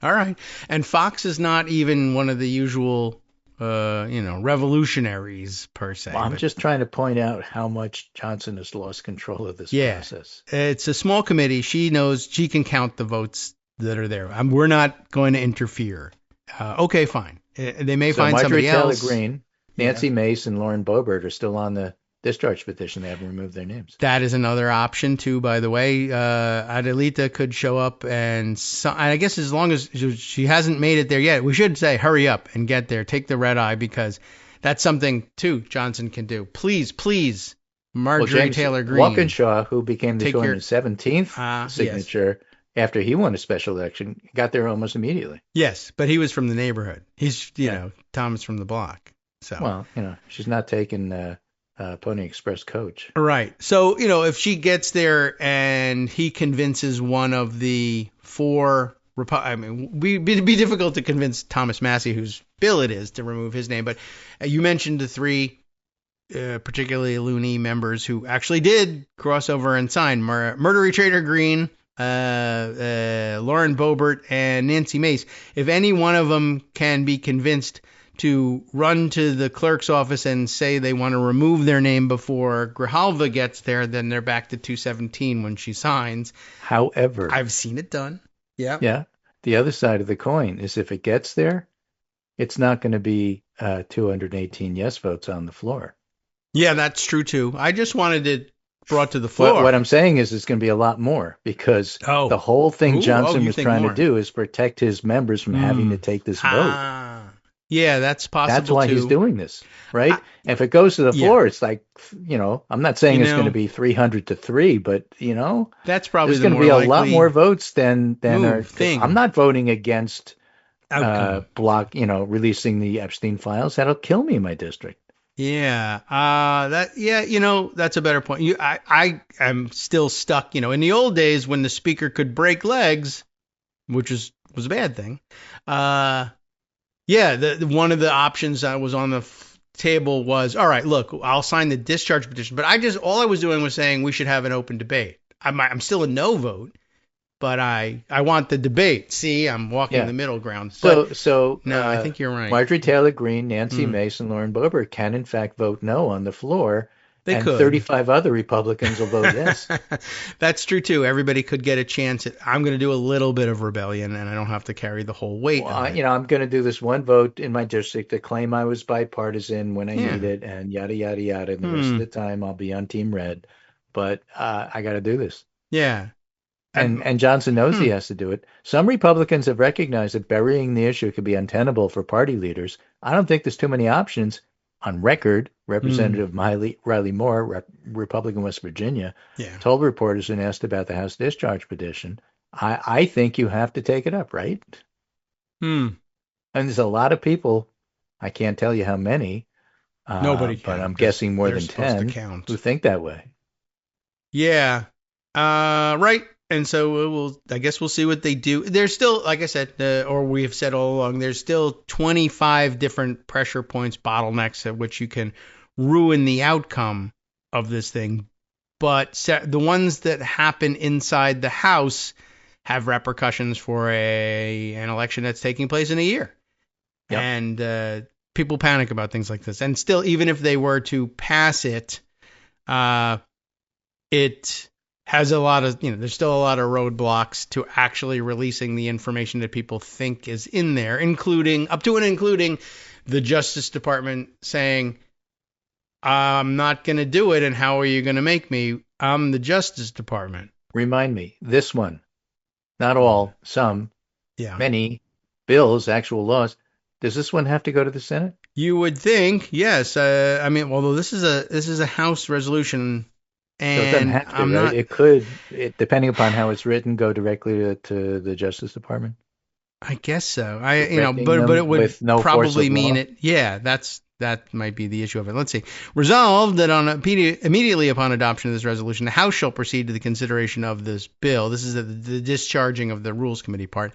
All right. And Fox is not even one of the usual, revolutionaries per se. Well, I'm just trying to point out how much Johnson has lost control of this process. It's a small committee. She knows she can count the votes that are there. We're not going to interfere. Okay, fine. They may find somebody else. Taylor Greene, Nancy Mace, and Lauren Boebert are still on the discharge petition. They haven't removed their names. That is another option too, by the way. Adelita could show up, and I guess as long as she hasn't made it there yet, we should say hurry up and get there. Take the red eye, because that's something too Johnson can do. Please, Marjorie Taylor Greene. Walkinshaw, who became the 217th signature after he won a special election, got there almost immediately. Yes, but he was from the neighborhood. He's Thomas from the block. So well, she's not taking Pony Express coach. Right. So, if she gets there and he convinces one of the four, it'd be difficult to convince Thomas Massey, whose bill it is, to remove his name. But you mentioned the three particularly loony members who actually did cross over and sign: Marjorie Taylor Greene, Lauren Boebert, and Nancy Mace. If any one of them can be convinced to run to the clerk's office and say they want to remove their name before Grijalva gets there, then they're back to 217 when she signs. However, I've seen it done. Yeah. Yeah. The other side of the coin is if it gets there, it's not going to be 218 yes votes on the floor. Yeah, that's true too. I just wanted it brought to the floor. What I'm saying is it's going to be a lot more, because the whole thing Johnson was trying to do is protect his members from having to take this vote. Yeah, that's possible. That's why he's doing this, right? And if it goes to the floor, it's like, I'm not saying it's going to be 300-3, but that's probably there's going to be a lot more votes than thing. I'm not voting against releasing the Epstein files. That'll kill me in my district. Yeah, that's a better point. I am still stuck. In the old days when the speaker could break legs, which was a bad thing. One of the options that was on the table was, all right, look, I'll sign the discharge petition, but all I was doing was saying we should have an open debate. I'm still a no vote, but I want the debate. See, I'm walking the middle ground. So I think you're right. Marjorie Taylor Greene, Nancy Mace, and Lauren Boebert can in fact vote no on the floor. They and could. 35 other Republicans will vote yes. That's true too. Everybody could get a chance. I'm going to do a little bit of rebellion, and I don't have to carry the whole weight. Well, I'm going to do this one vote in my district to claim I was bipartisan when I need it, and yada yada yada. And the rest of the time I'll be on Team Red. But I got to do this. Yeah. And Johnson knows he has to do it. Some Republicans have recognized that burying the issue could be untenable for party leaders. I don't think there's too many options. On record, Representative Riley Moore, Republican West Virginia, told reporters when asked about the House discharge petition, I think you have to take it up, right? And there's a lot of people, I can't tell you how many, nobody can, but I'm guessing more than 10 who think that way. Yeah. Right. And so I guess we'll see what they do. There's still, like I said, or we have said all along, there's still 25 different pressure points, bottlenecks at which you can ruin the outcome of this thing. But the ones that happen inside the House have repercussions for an election that's taking place in a year. Yep. And people panic about things like this. And still, even if they were to pass it, it has a lot of, there's still a lot of roadblocks to actually releasing the information that people think is in there, including the Justice Department saying, I'm not going to do it, and how are you going to make me? I'm the Justice Department. Remind me, this one, not all, some, Yeah. many bills, actual laws. Does this one have to go to the Senate? You would think, yes. Although this is a House resolution, and So it doesn't have to, I'm right? not. It could, depending upon how it's written, go directly to the Justice Department. I guess so. Directing But them it would with no force probably of mean law? it. Yeah, that might be the issue of it. Let's see. Resolved that immediately upon adoption of this resolution, the House shall proceed to the consideration of this bill. This is the discharging of the Rules Committee part.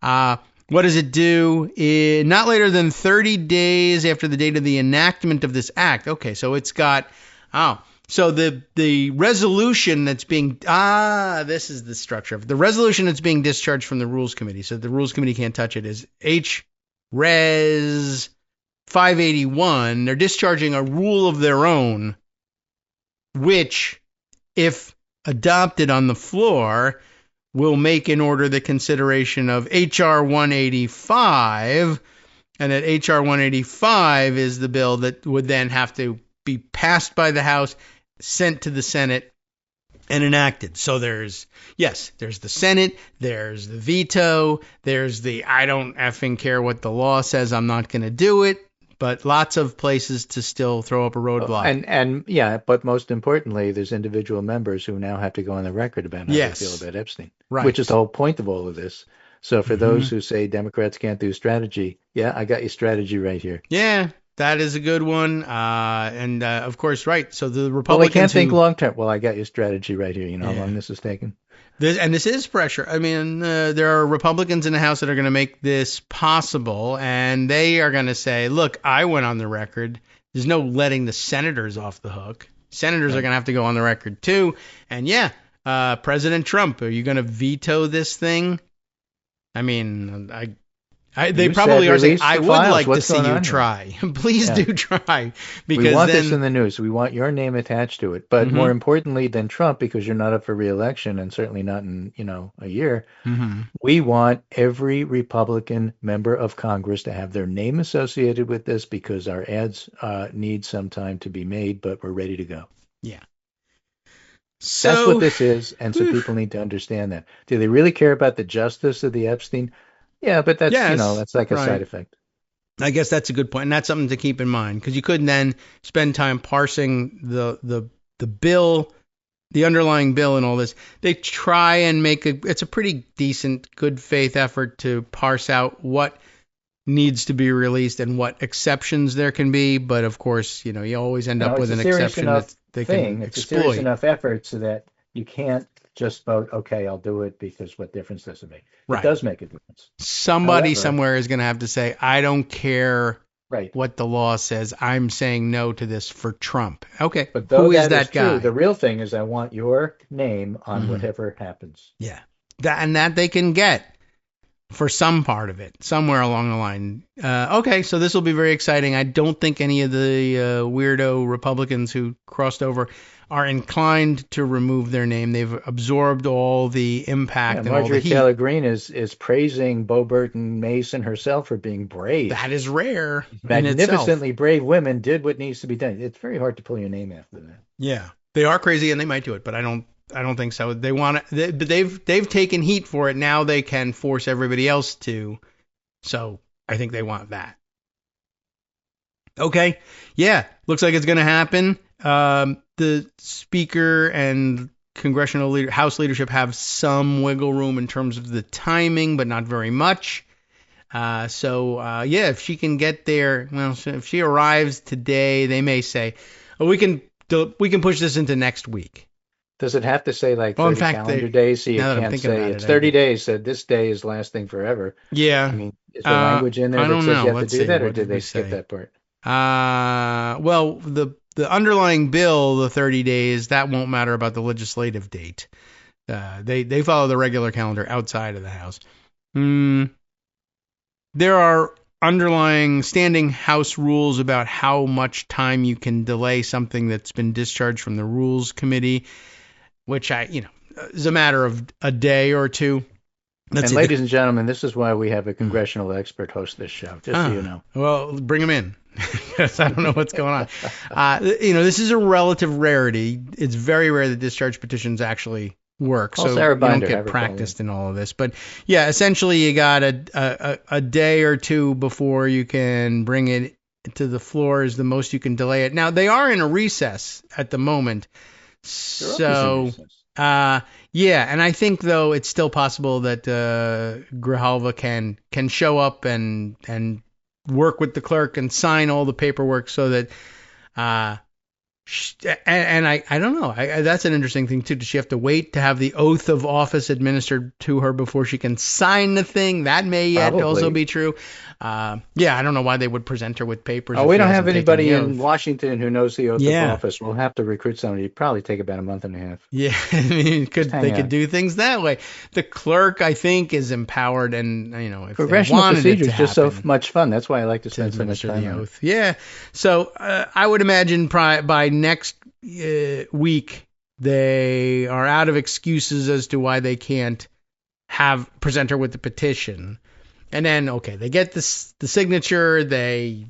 What does it do? Not later than 30 days after the date of the enactment of this act. Okay, so it's got. So the resolution that's being this is the structure of the resolution that's being discharged from the Rules Committee. So the Rules Committee can't touch it. Is H-Res 581. They're discharging a rule of their own, which, if adopted on the floor, will make in order the consideration of H.R. 185, and that H.R. 185 is the bill that would then have to be passed by the House, sent to the Senate, and enacted. So there's the Senate, there's the veto, there's the I don't effing care what the law says, I'm not going to do it, but lots of places to still throw up a roadblock. And yeah, but most importantly, there's individual members who now have to go on the record about how they feel about Epstein, Right. which is the whole point of all of this. So for those who say Democrats can't do strategy, yeah, I got your strategy right here. Yeah, that is a good one. And of course, right. So the Well, they Republicans can't think long term. Well, I got your strategy right here. You know how Yeah. long this has taken? This is pressure. I mean, there are Republicans in the House that are going to make this possible, and they are going to say, look, I went on the record. There's no letting the senators off the hook. Senators are going to have to go on the record, too. And, President Trump, are you going to veto this thing? I mean, they You probably said are saying, release the I would files. like to What's see going you on here? try. Please do try. Because We want then, this in the news. We want your name attached to it. But more importantly than Trump, because you're not up for re-election and certainly not in, a year, we want every Republican member of Congress to have their name associated with this because our ads need some time to be made, but we're ready to go. Yeah. That's So, what this is, and so people need to understand that. Do they really care about the justice of the Epstein? Yeah, but that's, Yes, that's like a right. side effect. I guess that's a good point, and that's something to keep in mind, because you could then spend time parsing the bill, the underlying bill, and all this. They try and it's a pretty decent, good faith effort to parse out what needs to be released and what exceptions there can be. But of course, you always end up with an exception that they can It's a serious exploit. enough effort so that you can't just vote, okay, I'll do it because what difference does it make? Right. It does make a difference. Somebody However- somewhere is going to have to say, I don't care Right. what the law says. I'm saying no to this for Trump. Okay, But though who is that true, guy? the real thing is I want your name on whatever happens. Yeah, that they can get for some part of it, somewhere along the line. Okay, so this will be very exciting. I don't think any of the weirdo Republicans who crossed over are inclined to remove their name. They've absorbed all the impact and all the Marjorie heat. Taylor Greene is praising Bo Burton Mason herself for being brave. That is rare in itself. Magnificently brave women did what needs to be done. It's very hard to pull your name after that. Yeah, they are crazy and they might do it, but I don't think so. They want it, but they've taken heat for it. Now they can force everybody else to. So I think they want that. Okay, yeah, looks like it's going to happen. The Speaker and congressional House leadership have some wiggle room in terms of the timing, but not very much. If she can get there, if she arrives today, they may say, "Oh, we can push this into next week." Does it have to say like 30 Well, in fact, calendar days? So you now that I'm can't thinking say about it's it, 30 days, so this day is lasting forever. Yeah. I mean, is there language in there I that don't says know. you have Let's to do see. that, or What did did they we skip say? that part? Well, the underlying bill, the 30 days, that won't matter about the legislative date. They follow the regular calendar outside of the House. There are underlying standing House rules about how much time you can delay something that's been discharged from the Rules Committee, which is a matter of a day or two. Ladies and gentlemen, this is why we have a congressional expert host this show, just so you know. Well, bring him in, because I don't know what's going on. This is a relative rarity. It's very rare that discharge petitions actually work, so you don't get practiced in all of this. But yeah, essentially you got a day or two before you can bring it to the floor is the most you can delay it. Now, they are in a recess at the moment, so... yeah, and I think though it's still possible that Grijalva can show up and work with the clerk and sign all the paperwork so that and I don't know. That's an interesting thing too. Does she have to wait to have the oath of office administered to her before she can sign the thing? That may yet also be true. I don't know why they would present her with papers. We don't have anybody in Washington who knows the oath of office. We'll have to recruit somebody. It'd probably take about a month and a half. Yeah, they could do things that way. The clerk, I think, is empowered, and if congressional procedure is just so much fun. That's why I like to spend so much time on oath. Yeah, so I would imagine by next week they are out of excuses as to why they can't present her with the petition. And then, okay, they get the signature, they,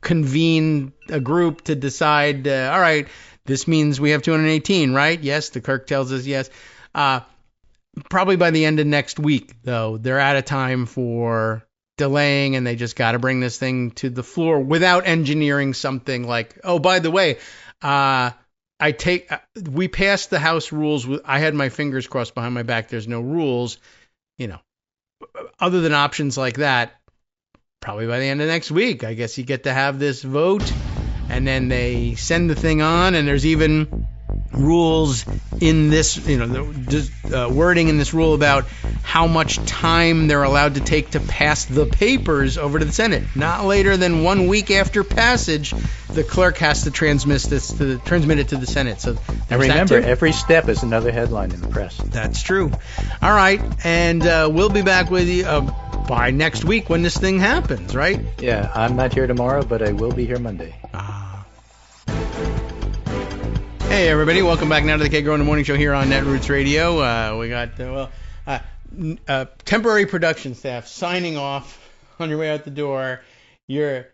convene a group to decide, all right, this means we have 218, right? Yes, the clerk tells us yes. Probably by the end of next week, though, they're out of time for delaying, and they just got to bring this thing to the floor without engineering something like, oh, by the way, we passed the House rules. I had my fingers crossed behind my back. There's no rules, other than options like that. Probably by the end of next week, I guess you get to have this vote, and then they send the thing on, and there's even rules in this, wording in this rule about how much time they're allowed to take to pass the papers over to the Senate. Not later than 1 week after passage, the clerk has to transmit it to the Senate. So, and remember, every step is another headline in the press. That's true. All right, and we'll be back with you by next week when this thing happens, right? Yeah, I'm not here tomorrow, but I will be here Monday. Hey everybody, welcome back now to the Kagro in the Morning Show here on Netroots Radio. We got temporary production staff signing off on your way out the door. You're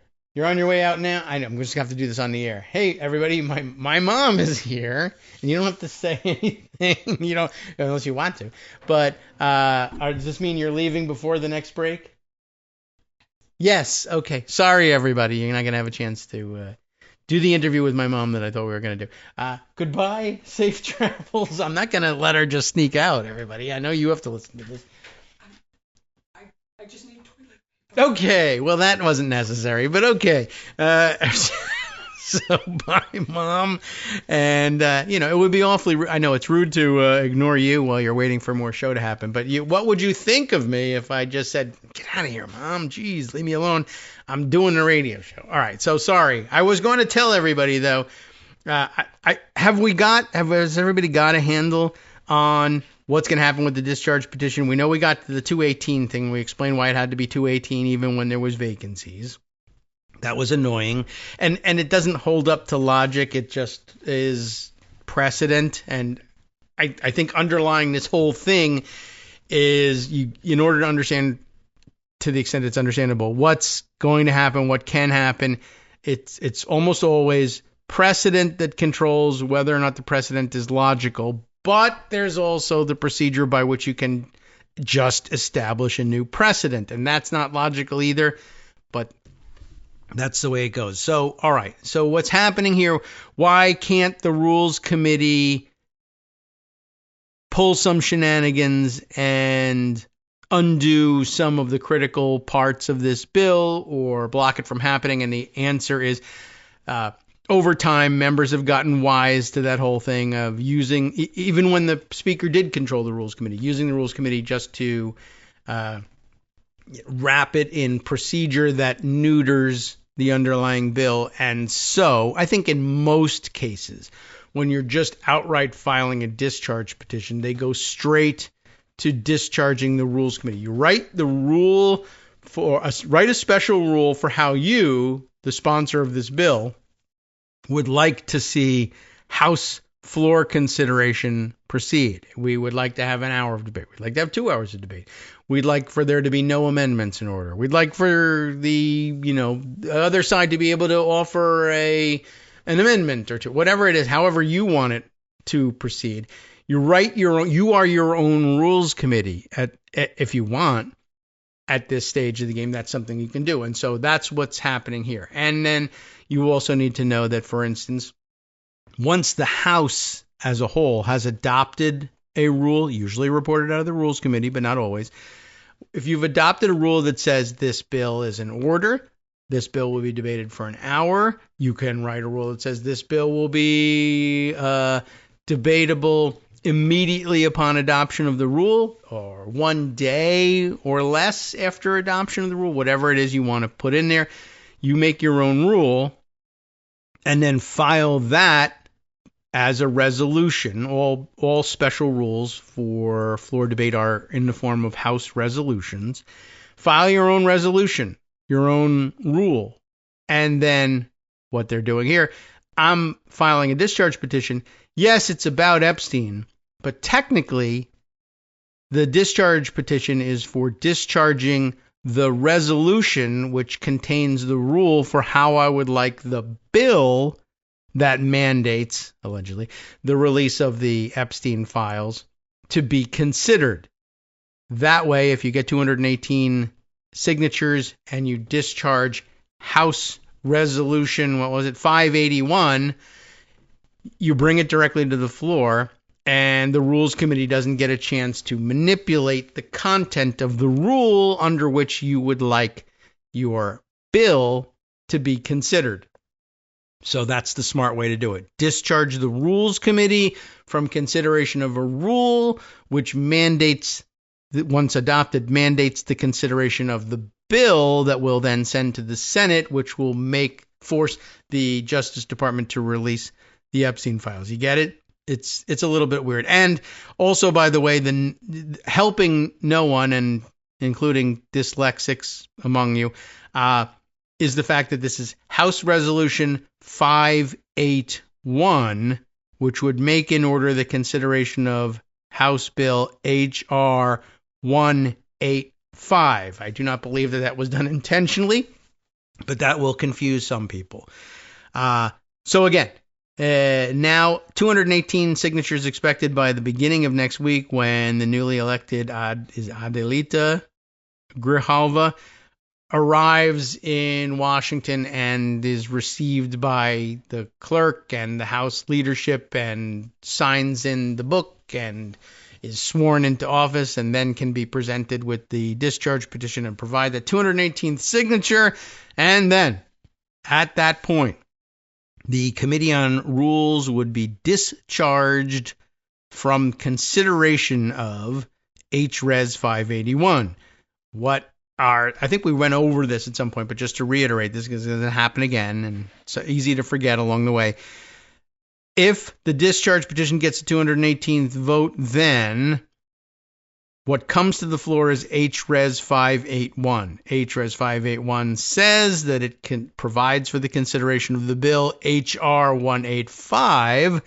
on your way out now. I know I'm just gonna have to do this on the air. Hey everybody, my mom is here, and you don't have to say anything. Unless you want to. But does this mean you're leaving before the next break? Yes. Okay. Sorry everybody, you're not gonna have a chance to do the interview with my mom that I thought we were going to do. Goodbye. Safe travels. I'm not going to let her just sneak out, everybody. I know you have to listen to this. I just need toilet paper. Okay. Well, that wasn't necessary, but okay. So, bye, Mom. And, it would be awfully... I know it's rude to ignore you while you're waiting for more show to happen, but what would you think of me if I just said, get out of here, Mom. Jeez, leave me alone. I'm doing a radio show. All right, so sorry. I was going to tell everybody, though, has everybody got a handle on what's going to happen with the discharge petition? We know we got to the 218 thing. We explained why it had to be 218 even when there was vacancies. That was annoying. And it doesn't hold up to logic. It just is precedent. And I think underlying this whole thing is in order to understand, to the extent it's understandable, what's going to happen, what can happen, it's almost always precedent that controls whether or not the precedent is logical. But there's also the procedure by which you can just establish a new precedent. And that's not logical either. But that's the way it goes. So, all right. So what's happening here? Why can't the Rules Committee pull some shenanigans and undo some of the critical parts of this bill or block it from happening? And the answer is, over time, members have gotten wise to that whole thing of using, even when the Speaker did control the Rules Committee, using the Rules Committee just to wrap it in procedure that neuters the underlying bill. And so I think in most cases, when you're just outright filing a discharge petition. They go straight to discharging the Rules Committee. You write write a special rule for how you, the sponsor of this bill, would like to see House floor consideration proceed. We would like to have an hour of debate. We'd like to have 2 hours of debate. We'd like for there to be no amendments in order. We'd like for the other side to be able to offer an amendment or two, whatever it is, however you want it to proceed. You write you are your own Rules Committee if you want at this stage of the game. That's something you can do. And so that's what's happening here. And then you also need to know that, for instance, once the House as a whole has adopted a rule, usually reported out of the Rules Committee, but not always, if you've adopted a rule that says this bill is in order, this bill will be debated for an hour, you can write a rule that says this bill will be debatable immediately upon adoption of the rule, or 1 day or less after adoption of the rule, whatever it is you want to put in there. You make your own rule and then file that as a resolution. All special rules for floor debate are in the form of House resolutions. File your own resolution, your own rule. And then what they're doing here, I'm filing a discharge petition. Yes, it's about Epstein, but technically the discharge petition is for discharging the resolution which contains the rule for how I would like the bill that mandates, allegedly, the release of the Epstein files to be considered. That way, if you get 218 signatures and you discharge House Resolution, 581, you bring it directly to the floor, and the Rules Committee doesn't get a chance to manipulate the content of the rule under which you would like your bill to be considered. So that's the smart way to do it. Discharge the Rules Committee from consideration of a rule which mandates, once adopted, mandates the consideration of the bill that will then send to the Senate, which will force the Justice Department to release the Epstein files. You get it? It's a little bit weird. And also, by the way, helping no one, and including dyslexics among you, is the fact that this is House Resolution 581, which would make in order the consideration of House Bill H.R. 185. I do not believe that was done intentionally, but that will confuse some people. So again, now 218 signatures expected by the beginning of next week, when the newly elected Adelita Grijalva arrives in Washington and is received by the clerk and the House leadership and signs in the book and is sworn into office, and then can be presented with the discharge petition and provide the 218th signature. And then at that point, the Committee on Rules would be discharged from consideration of HRes 581. I think we went over this at some point, but just to reiterate this, because it doesn't happen again, and it's easy to forget along the way. If the discharge petition gets a 218th vote, then what comes to the floor is HRes 581. HRes 581 says that it provides for the consideration of the bill HR 185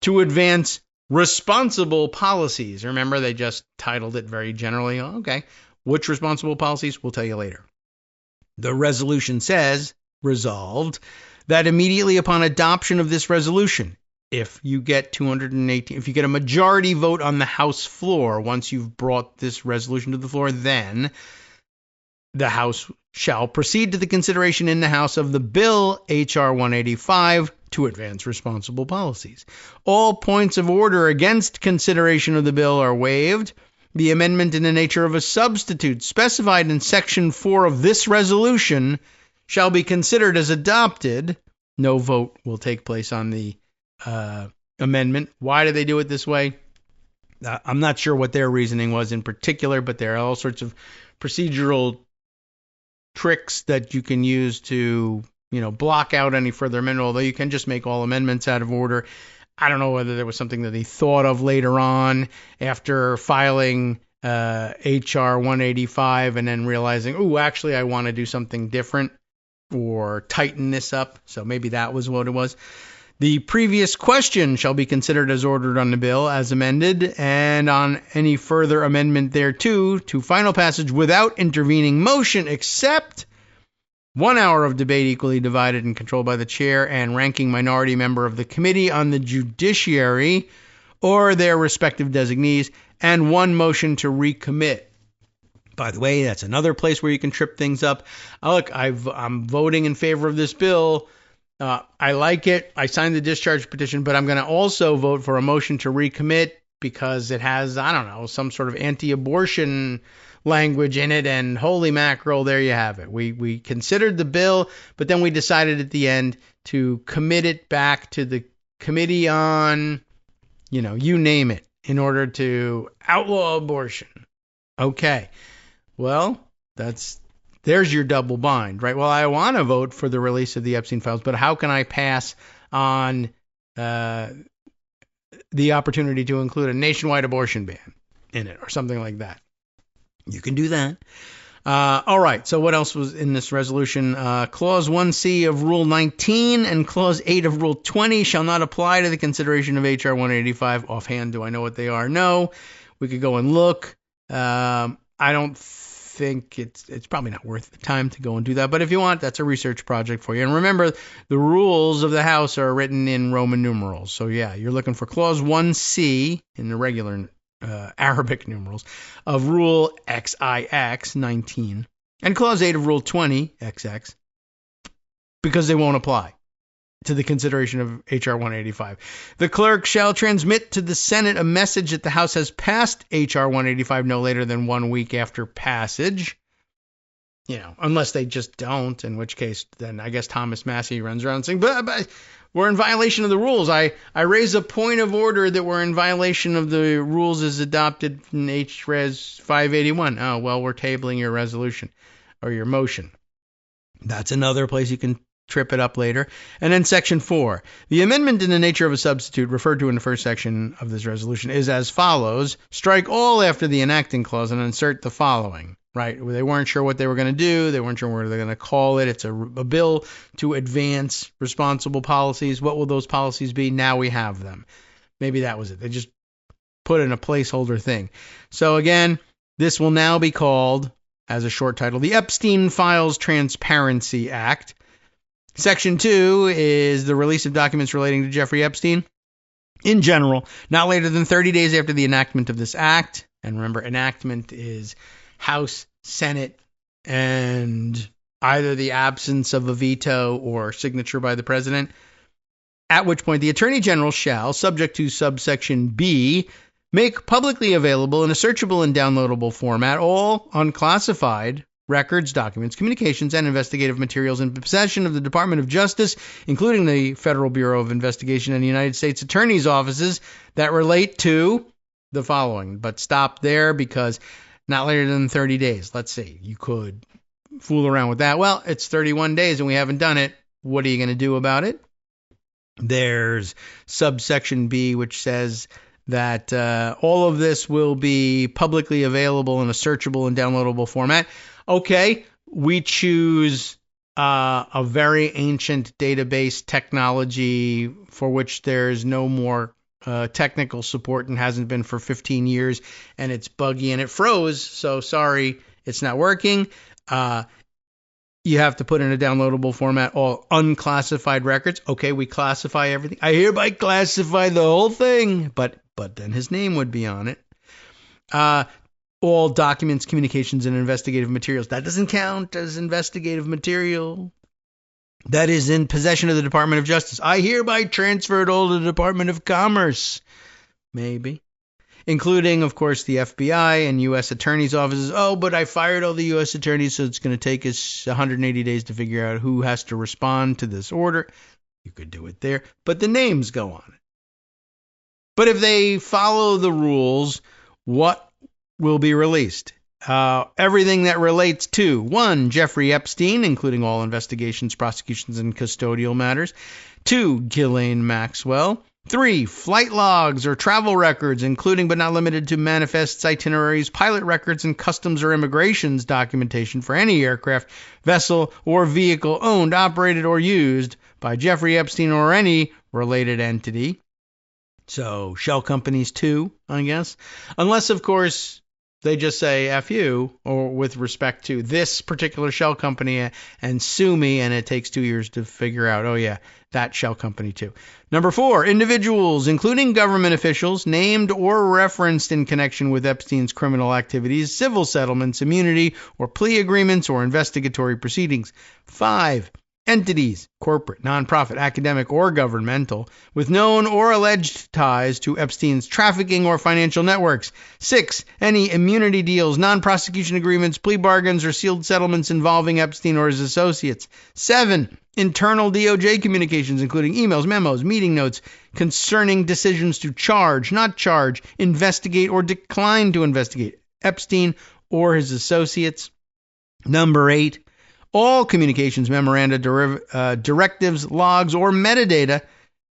to advance responsible policies. Remember, they just titled it very generally. Okay. Which responsible policies? We'll tell you later. The resolution says, resolved, that immediately upon adoption of this resolution, if you get a majority vote on the House floor, once you've brought this resolution to the floor, then the House shall proceed to the consideration in the House of the bill HR 185 to advance responsible policies. All points of order against consideration of the bill are waived. The amendment in the nature of a substitute specified in Section 4 of this resolution shall be considered as adopted. No vote will take place on the amendment. Why do they do it this way? I'm not sure what their reasoning was in particular, but there are all sorts of procedural tricks that you can use to, block out any further amendment, although you can just make all amendments out of order. I don't know whether there was something that he thought of later on after filing HR 185 and then realizing, oh, actually, I want to do something different or tighten this up. So maybe that was what it was. The previous question shall be considered as ordered on the bill as amended, and on any further amendment thereto to final passage without intervening motion, except 1 hour of debate equally divided and controlled by the chair and ranking minority member of the Committee on the Judiciary or their respective designees, and 1 motion to recommit. By the way, that's another place where you can trip things up. Look, I'm voting in favor of this bill. I like it. I signed the discharge petition, but I'm going to also vote for a motion to recommit because it has, I don't know, some sort of anti-abortion language in it, and holy mackerel, there you have it. We considered the bill, but then we decided at the end to commit it back to the committee on, you name it, in order to outlaw abortion. Okay. Well, there's your double bind, right? Well, I want to vote for the release of the Epstein files, but how can I pass on the opportunity to include a nationwide abortion ban in it or something like that? You can do that. All right. So what else was in this resolution? Clause 1C of Rule 19 and Clause 8 of Rule 20 shall not apply to the consideration of H.R. 185. Offhand, do I know what they are? No. We could go and look. I don't think it's probably not worth the time to go and do that. But if you want, that's a research project for you. And remember, the rules of the House are written in Roman numerals. So, yeah, you're looking for Clause 1C in the regular Arabic numerals of Rule XIX 19 and Clause 8 of Rule 20 XX because they won't apply to the consideration of H.R. 185. The clerk shall transmit to the Senate a message that the House has passed H.R. 185 no later than 1 week after passage. Unless they just don't, in which case then I guess Thomas Massey runs around saying, but we're in violation of the rules. I raise a point of order that we're in violation of the rules as adopted in HRes 581. Oh, well, we're tabling your resolution or your motion. That's another place you can trip it up later. And then Section 4. The amendment in the nature of a substitute referred to in the first section of this resolution is as follows. Strike all after the enacting clause and insert the following. Right? They weren't sure what they were going to do. They weren't sure what they're going to call it. It's a bill to advance responsible policies. What will those policies be? Now we have them. Maybe that was it. They just put in a placeholder thing. So again, this will now be called, as a short title, the Epstein Files Transparency Act. Section 2 is the release of documents relating to Jeffrey Epstein. In general, not later than 30 days after the enactment of this act. And remember, enactment is House, Senate, and either the absence of a veto or signature by the president, at which point the Attorney General shall, subject to subsection B, make publicly available in a searchable and downloadable format all unclassified records, documents, communications, and investigative materials in possession of the Department of Justice, including the Federal Bureau of Investigation and the United States Attorney's offices that relate to the following. But stop there because not later than 30 days. Let's see. You could fool around with that. Well, it's 31 days and we haven't done it. What are you going to do about it? There's subsection B, which says that all of this will be publicly available in a searchable and downloadable format. Okay, we choose a very ancient database technology for which there's no more technical support and hasn't been for 15 years, and it's buggy and it froze, so sorry, it's not working. You have to put in a downloadable format all unclassified records. Okay, we classify everything. I hereby classify the whole thing, but then his name would be on it. All documents, communications, and investigative materials. That doesn't count as investigative material. That is in possession of the Department of Justice. I hereby transfer it all to the Department of Commerce. Maybe. Including, of course, the FBI and U.S. attorneys' offices. Oh, but I fired all the U.S. attorneys, so it's going to take us 180 days to figure out who has to respond to this order. You could do it there. But the names go on it. But if they follow the rules, what will be released? Everything that relates to 1, Jeffrey Epstein, including all investigations, prosecutions, and custodial matters. 2, Ghislaine Maxwell. 3. Flight logs or travel records, including but not limited to manifests, itineraries, pilot records, and customs or immigrations documentation for any aircraft, vessel, or vehicle owned, operated, or used by Jeffrey Epstein or any related entity. So, shell companies too, I guess. Unless, of course, they just say F you, or with respect to this particular shell company, and sue me, and it takes 2 years to figure out, oh yeah, that shell company too. Number 4, individuals, including government officials, named or referenced in connection with Epstein's criminal activities, civil settlements, immunity, or plea agreements, or investigatory proceedings. 5, entities, corporate, nonprofit, academic, or governmental, with known or alleged ties to Epstein's trafficking or financial networks. 6, any immunity deals, non-prosecution agreements, plea bargains, or sealed settlements involving Epstein or his associates. 7, internal DOJ communications, including emails, memos, meeting notes concerning decisions to charge, not charge, investigate, or decline to investigate Epstein or his associates. Number 8, all communications, memoranda, directives, logs, or metadata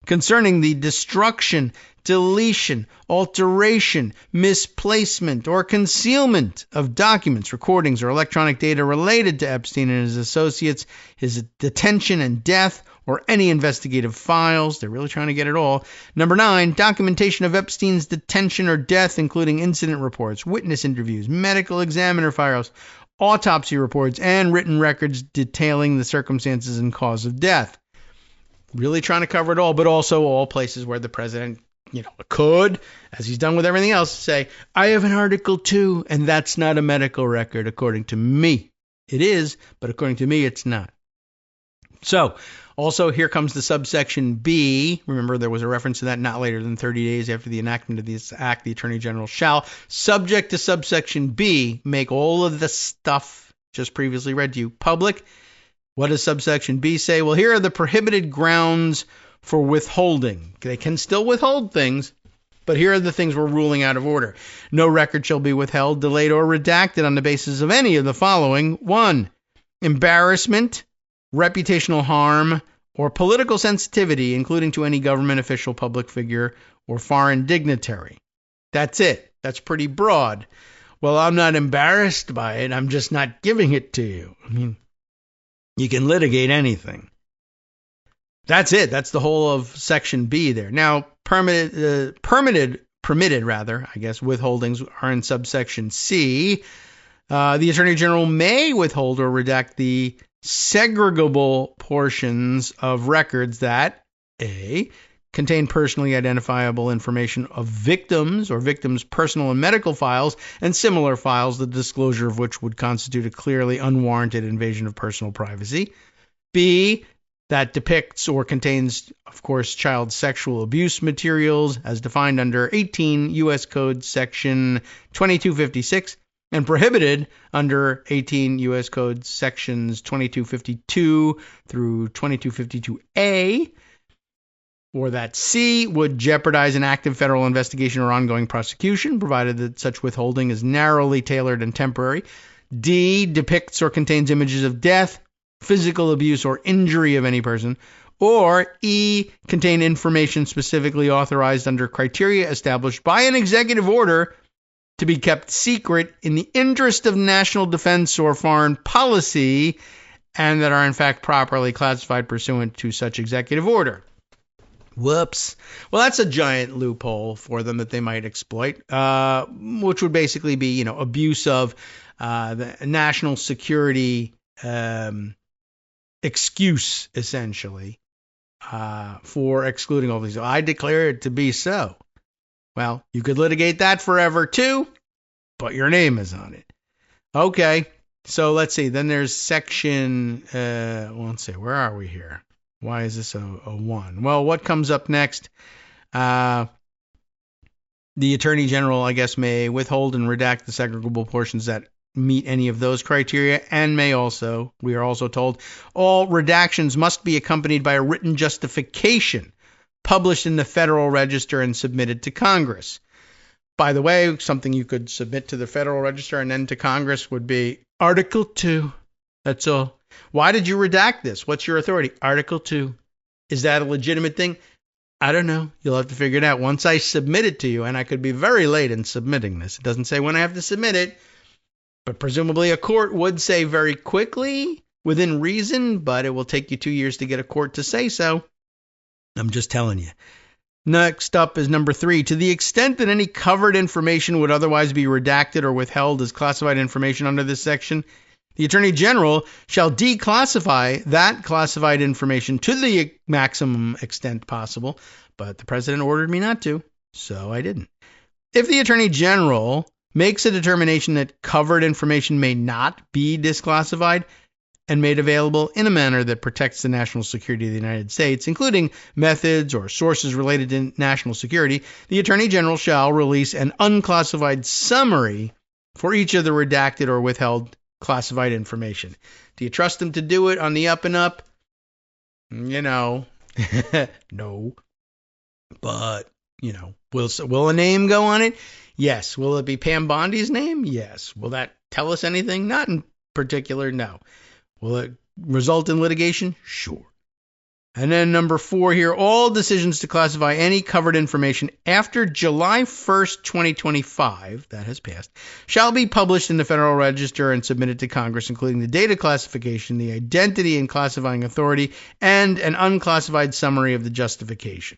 concerning the destruction, deletion, alteration, misplacement, or concealment of documents, recordings, or electronic data related to Epstein and his associates, his detention and death, or any investigative files. They're really trying to get it all. Number 9, documentation of Epstein's detention or death, including incident reports, witness interviews, medical examiner files, autopsy reports, and written records detailing the circumstances and cause of death. Really trying to cover it all, but also all places where the president, could, as he's done with everything else, say, I have an Article 2, and that's not a medical record, according to me. It is, but according to me, it's not. So, also, here comes the subsection B. Remember, there was a reference to that not later than 30 days after the enactment of this act, the Attorney General shall, subject to subsection B, make all of the stuff just previously read to you public. What does subsection B say? Well, here are the prohibited grounds for withholding. They can still withhold things, but here are the things we're ruling out of order. No record shall be withheld, delayed, or redacted on the basis of any of the following. 1, embarrassment, reputational harm, or political sensitivity, including to any government official, public figure, or foreign dignitary. That's it. That's pretty broad. Well, I'm not embarrassed by it. I'm just not giving it to you. I mean, you can litigate anything. That's it. That's the whole of Section B there. Now, permitted, withholdings are in subsection C. The Attorney General may withhold or redact the segregable portions of records that, A, contain personally identifiable information of victims or victims' personal and medical files and similar files, the disclosure of which would constitute a clearly unwarranted invasion of personal privacy. B, that depicts or contains, of course, child sexual abuse materials as defined under 18 U.S. Code Section 2256 and prohibited under 18 U.S. Code Sections 2252 through 2252A, or that C would jeopardize an active federal investigation or ongoing prosecution, provided that such withholding is narrowly tailored and temporary. D, depicts or contains images of death, physical abuse, or injury of any person. Or E, contain information specifically authorized under criteria established by an executive order to be kept secret in the interest of national defense or foreign policy, and that are in fact properly classified pursuant to such executive order. Whoops. Well, that's a giant loophole for them that they might exploit, which would basically be, abuse of the national security excuse, essentially, for excluding all these. I declare it to be so. Well, you could litigate that forever too, but your name is on it. Okay, so let's see. Then there's section, let's see, where are we here? Why is this a 1? Well, what comes up next? The Attorney General, I guess, may withhold and redact the segregable portions that meet any of those criteria, and may also, we are also told, all redactions must be accompanied by a written justification published in the Federal Register and submitted to Congress. By the way, something you could submit to the Federal Register and then to Congress would be Article 2. That's all. Why did you redact this? What's your authority? Article 2. Is that a legitimate thing? I don't know. You'll have to figure it out once I submit it to you, and I could be very late in submitting this. It doesn't say when I have to submit it, but presumably a court would say very quickly, within reason, but it will take you 2 years to get a court to say so. I'm just telling you. Next up is number 3. To the extent that any covered information would otherwise be redacted or withheld as classified information under this section, the Attorney General shall declassify that classified information to the maximum extent possible, but the President ordered me not to, so I didn't. If the Attorney General makes a determination that covered information may not be disclassified and made available in a manner that protects the national security of the United States, including methods or sources related to national security, the Attorney General shall release an unclassified summary for each of the redacted or withheld classified information. Do you trust him to do it on the up and up? No. But, will a name go on it? Yes. Will it be Pam Bondi's name? Yes. Will that tell us anything? Not in particular, no. Will it result in litigation? Sure. And then number 4 here, all decisions to classify any covered information after July 1st, 2025, that has passed, shall be published in the Federal Register and submitted to Congress, including the data classification, the identity and classifying authority, and an unclassified summary of the justification.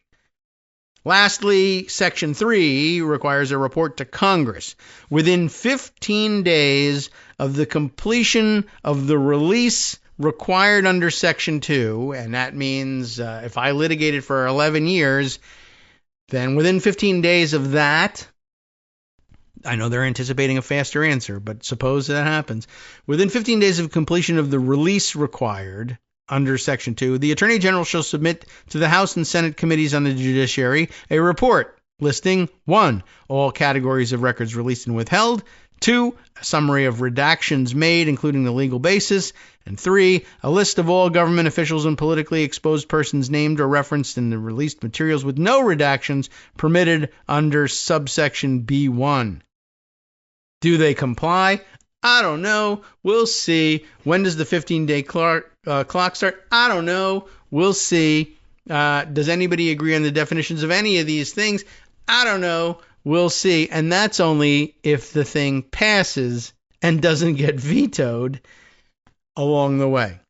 Lastly, Section 3 requires a report to Congress within 15 days of the completion of the release required under Section 2, and that means if I litigated for 11 years, then within 15 days of that, I know they're anticipating a faster answer, but suppose that happens. Within 15 days of completion of the release required under Section 2, the Attorney General shall submit to the House and Senate committees on the judiciary a report listing 1. All categories of records released and withheld, 2. A summary of redactions made, including the legal basis, and 3. A list of all government officials and politically exposed persons named or referenced in the released materials with no redactions permitted under subsection B1. Do they comply? I don't know. We'll see. When does the 15-day clock start? I don't know. We'll see. Does anybody agree on the definitions of any of these things? I don't know. We'll see. And that's only if the thing passes and doesn't get vetoed along the way.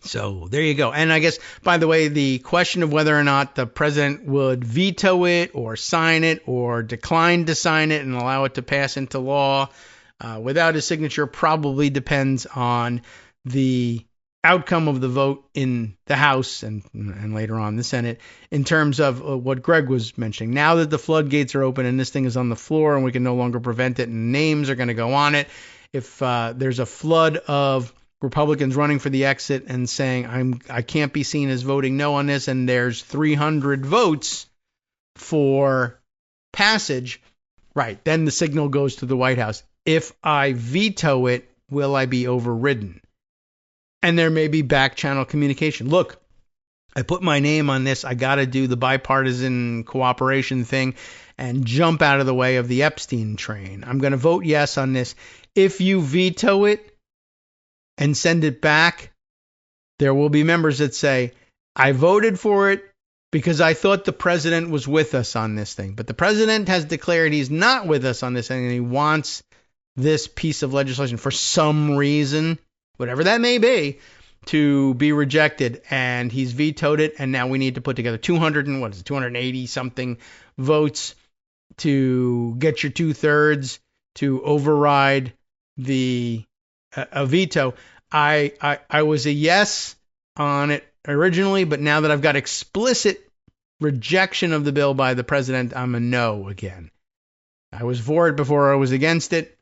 So there you go. And I guess, by the way, the question of whether or not the president would veto it or sign it or decline to sign it and allow it to pass into law without his signature probably depends on the outcome of the vote in the House and later on the Senate in terms of what Greg was mentioning. Now that the floodgates are open and this thing is on the floor and we can no longer prevent it and names are going to go on it, if there's a flood of Republicans running for the exit and saying, I can't be seen as voting no on this, and there's 300 votes for passage, right, then the signal goes to the White House. If I veto it, will I be overridden? And there may be back channel communication. Look, I put my name on this. I got to do the bipartisan cooperation thing and jump out of the way of the Epstein train. I'm going to vote yes on this. If you veto it and send it back, there will be members that say, I voted for it because I thought the president was with us on this thing. But the president has declared he's not with us on this thing, and he wants this piece of legislation for some reason, whatever that may be, to be rejected. And he's vetoed it, and now we need to put together 280 something votes to get your 2/3 to override the a veto. I was a yes on it originally, but now that I've got explicit rejection of the bill by the president, I'm a no again. I was for it before I was against it,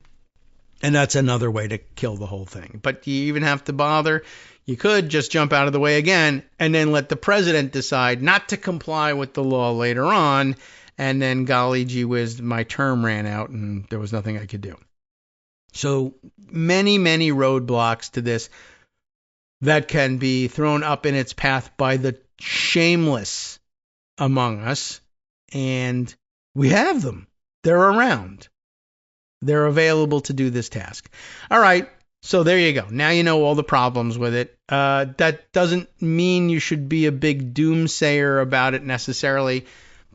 and that's another way to kill the whole thing. But do you even have to bother? You could just jump out of the way again and then let the president decide not to comply with the law later on, and then golly gee whiz, my term ran out and there was nothing I could do. So many, many roadblocks to this that can be thrown up in its path by the shameless among us. And we have them. They're around. They're available to do this task. All right. So there you go. Now you know all the problems with it. That doesn't mean you should be a big doomsayer about it necessarily,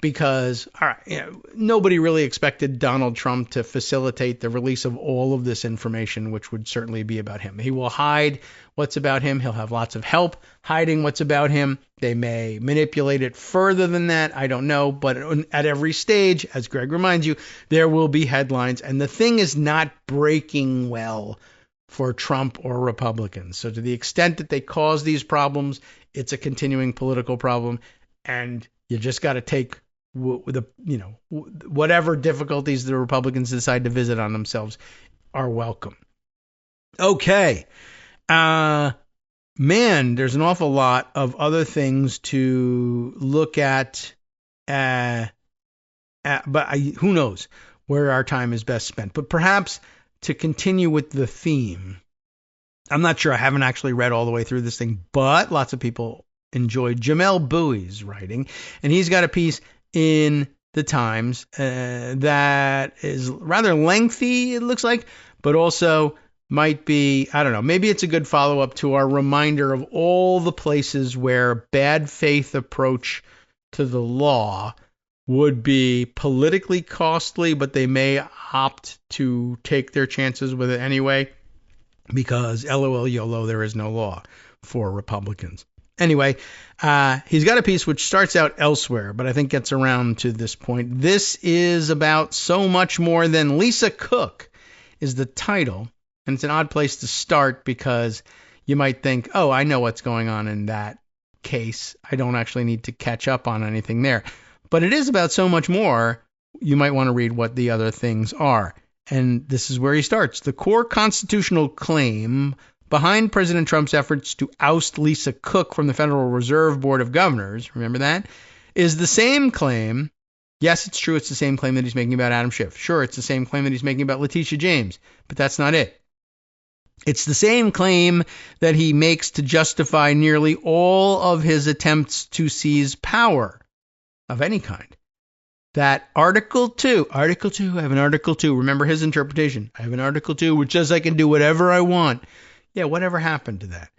because all right, nobody really expected Donald Trump to facilitate the release of all of this information, which would certainly be about him. He will hide what's about him. He'll have lots of help hiding what's about him. They may manipulate it further than that. I don't know. But at every stage, as Greg reminds you, there will be headlines. And the thing is not breaking well for Trump or Republicans. So to the extent that they cause these problems, it's a continuing political problem. And you just got to take whatever difficulties the Republicans decide to visit on themselves are welcome. Okay. Man, there's an awful lot of other things to look at, but who knows where our time is best spent. But perhaps to continue with the theme, I'm not sure. I haven't actually read all the way through this thing, but lots of people enjoyed Jamel Bouie's writing, and he's got a piece in the Times that is rather lengthy, it looks like, but also might be, I don't know, maybe it's a good follow-up to our reminder of all the places where bad faith approach to the law would be politically costly, but they may opt to take their chances with it anyway, because LOL YOLO, there is no law for Republicans. Anyway, he's got a piece which starts out elsewhere, but I think gets around to this point. This is about so much more than Lisa Cook is the title. And it's an odd place to start because you might think, oh, I know what's going on in that case. I don't actually need to catch up on anything there. But it is about so much more. You might want to read what the other things are. And this is where he starts. The core constitutional claim behind President Trump's efforts to oust Lisa Cook from the Federal Reserve Board of Governors, remember that, is the same claim. Yes, it's true. It's the same claim that he's making about Adam Schiff. Sure, it's the same claim that he's making about Letitia James, but that's not it. It's the same claim that he makes to justify nearly all of his attempts to seize power of any kind. That Article 2, I have an Article 2. Remember his interpretation. I have an Article 2 which says I can do whatever I want. Yeah, whatever happened to that?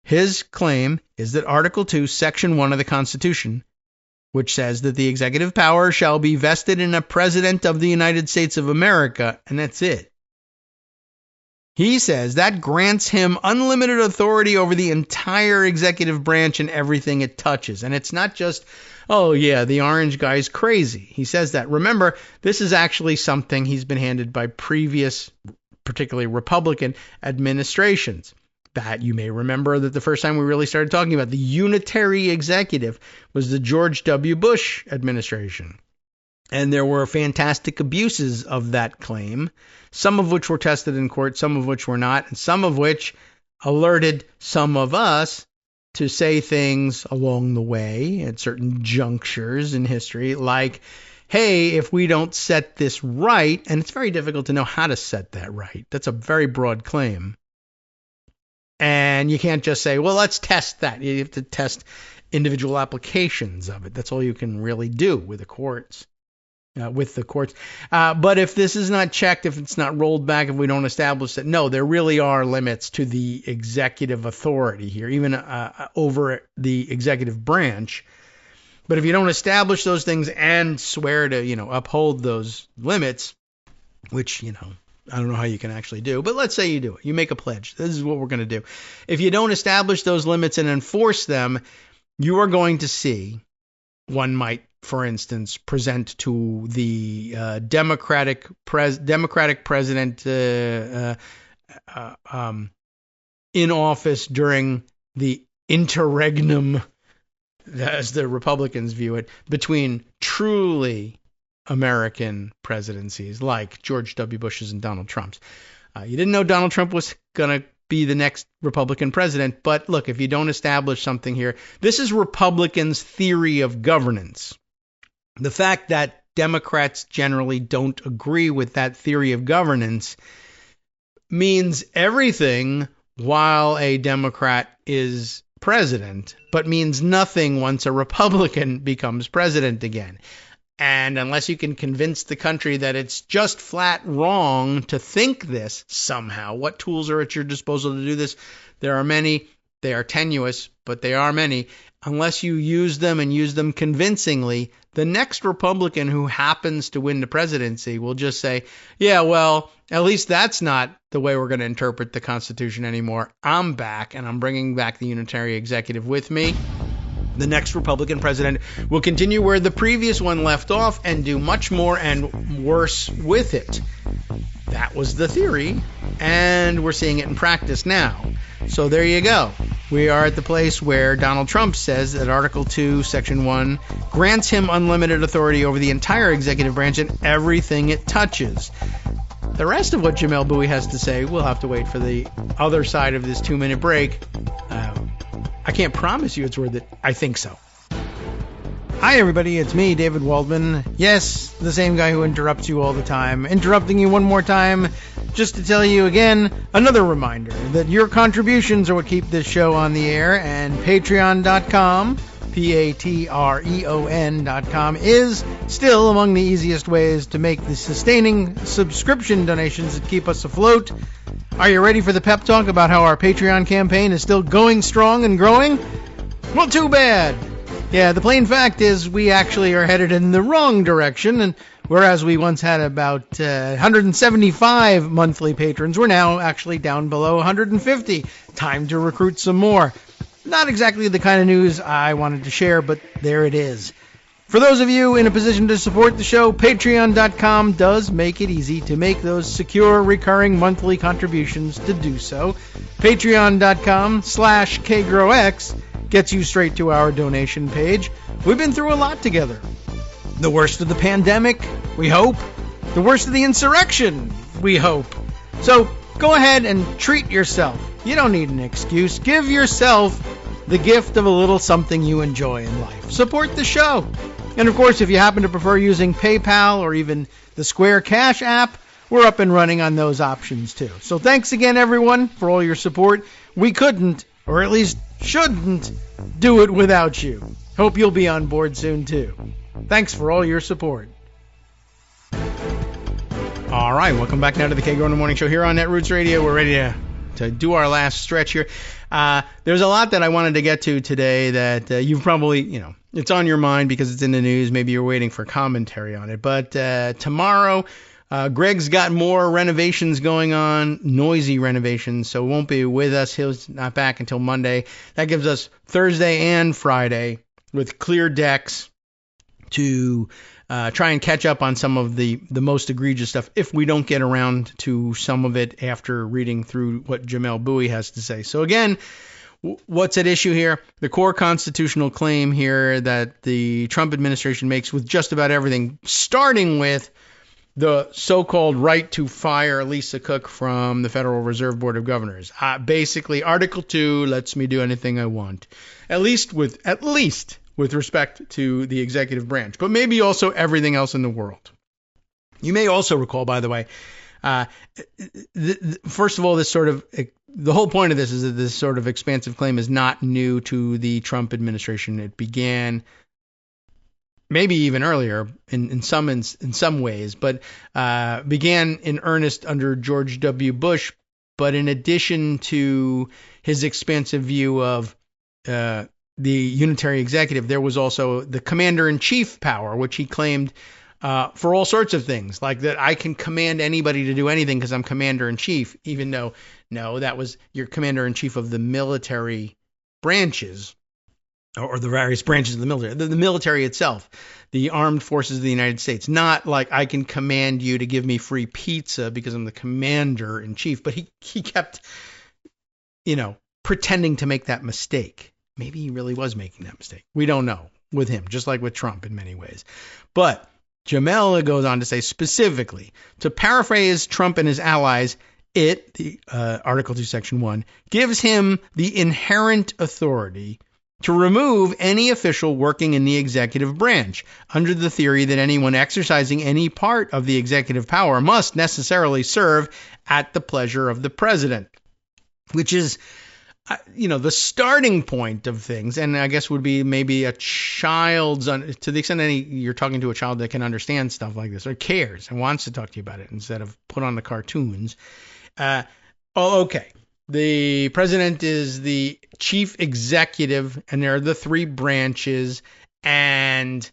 His claim is that Article 2, Section 1 of the Constitution, which says that the executive power shall be vested in a president of the United States of America, and that's it. He says that grants him unlimited authority over the entire executive branch and everything it touches. And it's not just, oh yeah, the orange guy's crazy. He says that. Remember, this is actually something he's been handed by previous, particularly Republican administrations. That you may remember that the first time we really started talking about the unitary executive was the George W. Bush administration. And there were fantastic abuses of that claim, some of which were tested in court, some of which were not, and some of which alerted some of us to say things along the way at certain junctures in history, like, hey, if we don't set this right, and it's very difficult to know how to set that right. That's a very broad claim. And you can't just say, well, let's test that. You have to test individual applications of it. That's all you can really do with the courts. But if this is not checked, if it's not rolled back, if we don't establish it, no, there really are limits to the executive authority here, even over the executive branch. But if you don't establish those things and swear to, uphold those limits, which, I don't know how you can actually do, but let's say you do it. You make a pledge. This is what we're going to do. If you don't establish those limits and enforce them, you are going to see, one might, for instance, present to the Democratic president in office during the interregnum, as the Republicans view it, between truly American presidencies like George W. Bush's and Donald Trump's. You didn't know Donald Trump was going to be the next Republican president, but look, if you don't establish something here, this is Republicans' theory of governance. The fact that Democrats generally don't agree with that theory of governance means everything while a Democrat is president, but means nothing once a Republican becomes president again. And unless you can convince the country that it's just flat wrong to think this somehow, what tools are at your disposal to do this? There are many. They are tenuous, but they are many. Unless you use them and use them convincingly, the next Republican who happens to win the presidency will just say, yeah, well, at least that's not the way we're going to interpret the Constitution anymore. I'm back, and I'm bringing back the unitary executive with me. The next Republican president will continue where the previous one left off and do much more and worse with it. That was the theory, and we're seeing it in practice now. So there you go. We are at the place where Donald Trump says that Article 2, Section 1 grants him unlimited authority over the entire executive branch and everything it touches. The rest of what Jamel Bouie has to say, we'll have to wait for the other side of this 2-minute break. I can't promise you it's worth it. I think so. Hi, everybody. It's me, David Waldman. Yes, the same guy who interrupts you all the time. Interrupting you one more time just to tell you again, another reminder that your contributions are what keep this show on the air, and Patreon.com, Patreon.com, is still among the easiest ways to make the sustaining subscription donations that keep us afloat. Are you ready for the pep talk about how our Patreon campaign is still going strong and growing? Well, too bad. Yeah, the plain fact is we actually are headed in the wrong direction, and whereas we once had about 175 monthly patrons, we're now actually down below 150. Time to recruit some more. Not exactly the kind of news I wanted to share, but there it is. For those of you in a position to support the show, Patreon.com does make it easy to make those secure, recurring monthly contributions to do so. Patreon.com/KagroX gets you straight to our donation page. We've been through a lot together. The worst of the pandemic, we hope. The worst of the insurrection, we hope. So go ahead and treat yourself. You don't need an excuse. Give yourself the gift of a little something you enjoy in life. Support the show. And of course, if you happen to prefer using PayPal or even the Square Cash app, we're up and running on those options too. So thanks again, everyone, for all your support. We couldn't, or at least shouldn't, do it without you. Hope you'll be on board soon too. Thanks for all your support. All right, welcome back now to the Kagro in the Morning Show here on Netroots Radio. We're ready to do our last stretch here. There's a lot that I wanted to get to today that you've probably, it's on your mind because it's in the news. Maybe you're waiting for commentary on it. But tomorrow, Greg's got more renovations going on, noisy renovations, so won't be with us. He's not back until Monday. That gives us Thursday and Friday with clear decks to try and catch up on some of the most egregious stuff if we don't get around to some of it after reading through what Jamel Bouie has to say. So again, what's at issue here? The core constitutional claim here that the Trump administration makes with just about everything, starting with the so-called right to fire Lisa Cook from the Federal Reserve Board of Governors. Basically, Article 2 lets me do anything I want, at least with respect to the executive branch, but maybe also everything else in the world. You may also recall, by the way, first of all, the whole point of this is that this sort of expansive claim is not new to the Trump administration. It began maybe even earlier in some ways, but began in earnest under George W. Bush. But in addition to his expansive view of the unitary executive, there was also the commander-in-chief power, which he claimed for all sorts of things, like that I can command anybody to do anything because I'm commander-in-chief, even though, no, that was your commander-in-chief of the military branches, or the various branches of the military, the military itself, the armed forces of the United States. Not like I can command you to give me free pizza because I'm the commander-in-chief, but he kept, pretending to make that mistake. Maybe he really was making that mistake. We don't know with him, just like with Trump in many ways. But Jamel goes on to say specifically, to paraphrase Trump and his allies, the Article 2, Section 1, gives him the inherent authority to remove any official working in the executive branch under the theory that anyone exercising any part of the executive power must necessarily serve at the pleasure of the president, which is the starting point of things, and I guess would be maybe a child's, to the extent you're talking to a child that can understand stuff like this or cares and wants to talk to you about it instead of put on the cartoons. Okay. The president is the chief executive, and there are the three branches, and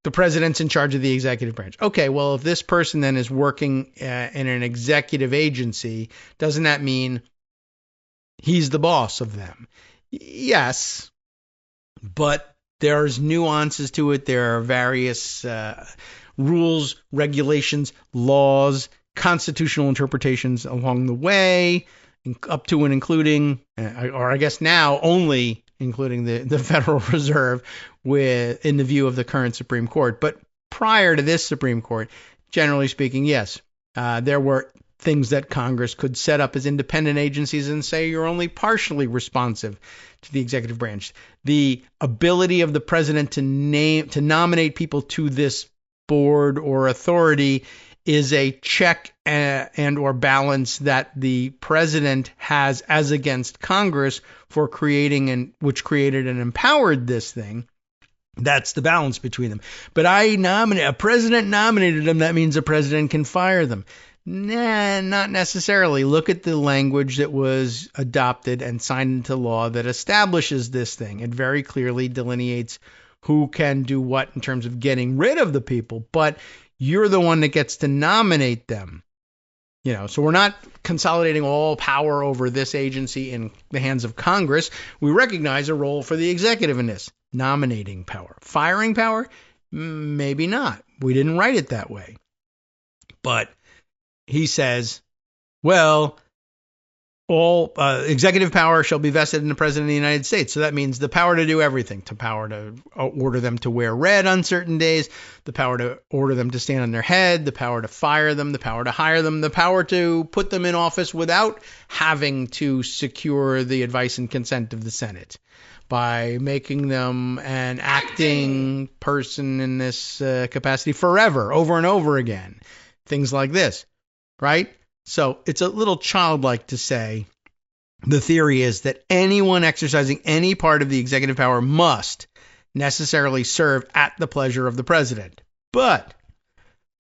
the president's in charge of the executive branch. Okay, well, if this person then is working in an executive agency, doesn't that mean he's the boss of them? Yes, but there's nuances to it. There are various rules, regulations, laws, constitutional interpretations along the way, up to and including, or I guess now only including the Federal Reserve in the view of the current Supreme Court. But prior to this Supreme Court, generally speaking, yes, there were things that Congress could set up as independent agencies and say you're only partially responsive to the executive branch. The ability of the president to nominate people to this board or authority is a check and or balance that the president has as against Congress for which created and empowered this thing. That's the balance between them. But a president nominated them. That means a president can fire them. Nah, not necessarily. Look at the language that was adopted and signed into law that establishes this thing. It very clearly delineates who can do what in terms of getting rid of the people, but you're the one that gets to nominate them. So we're not consolidating all power over this agency in the hands of Congress. We recognize a role for the executive in this. Nominating power. Firing power? Maybe not. We didn't write it that way. But he says, well, all executive power shall be vested in the President of the United States. So that means the power to do everything, the power to order them to wear red on certain days, the power to order them to stand on their head, the power to fire them, the power to hire them, the power to put them in office without having to secure the advice and consent of the Senate by making them an acting person in this capacity forever, over and over again. Things like this, right? So it's a little childlike to say the theory is that anyone exercising any part of the executive power must necessarily serve at the pleasure of the president. But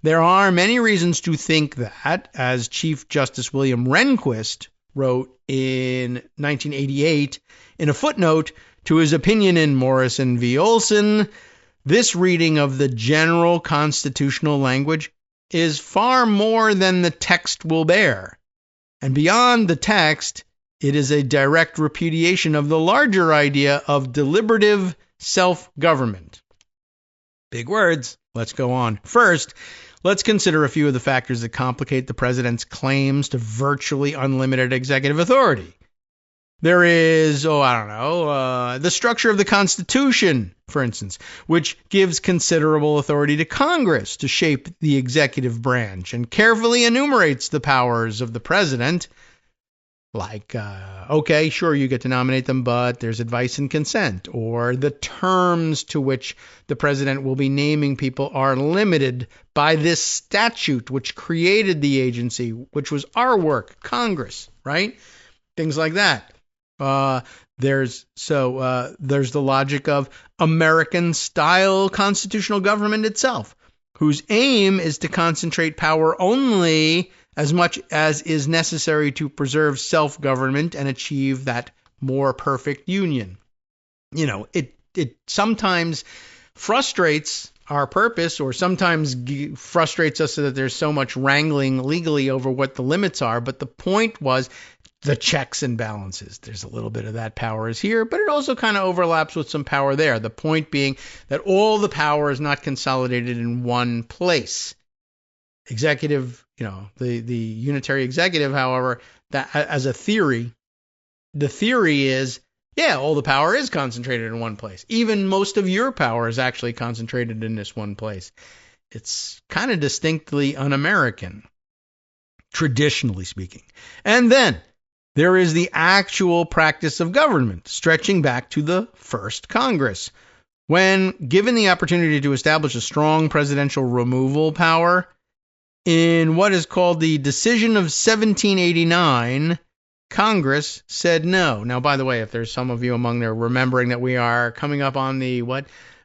there are many reasons to think that, as Chief Justice William Rehnquist wrote in 1988 in a footnote to his opinion in Morrison v. Olson, this reading of the general constitutional language is far more than the text will bear. And beyond the text, it is a direct repudiation of the larger idea of deliberative self-government. Big words. Let's go on. First, let's consider a few of the factors that complicate the president's claims to virtually unlimited executive authority. There is, the structure of the Constitution, for instance, which gives considerable authority to Congress to shape the executive branch and carefully enumerates the powers of the president. Like, okay, sure, you get to nominate them, but there's advice and consent, or the terms to which the president will be naming people are limited by this statute, which created the agency, which was our work, Congress, right? Things like that. There's the logic of American-style constitutional government itself, whose aim is to concentrate power only as much as is necessary to preserve self-government and achieve that more perfect union. It sometimes frustrates our purpose, or sometimes frustrates us so that there's so much wrangling legally over what the limits are. But the point was the checks and balances. There's a little bit of that power is here, but it also kind of overlaps with some power there. The point being that all the power is not consolidated in one place. Executive, the unitary executive, however, that as a theory, the theory is, all the power is concentrated in one place. Even most of your power is actually concentrated in this one place. It's kind of distinctly un-American, traditionally speaking. And then there is the actual practice of government, stretching back to the first Congress, when given the opportunity to establish a strong presidential removal power. In what is called the Decision of 1789, Congress said no. Now, by the way, if there's some of you among there remembering that we are coming up on the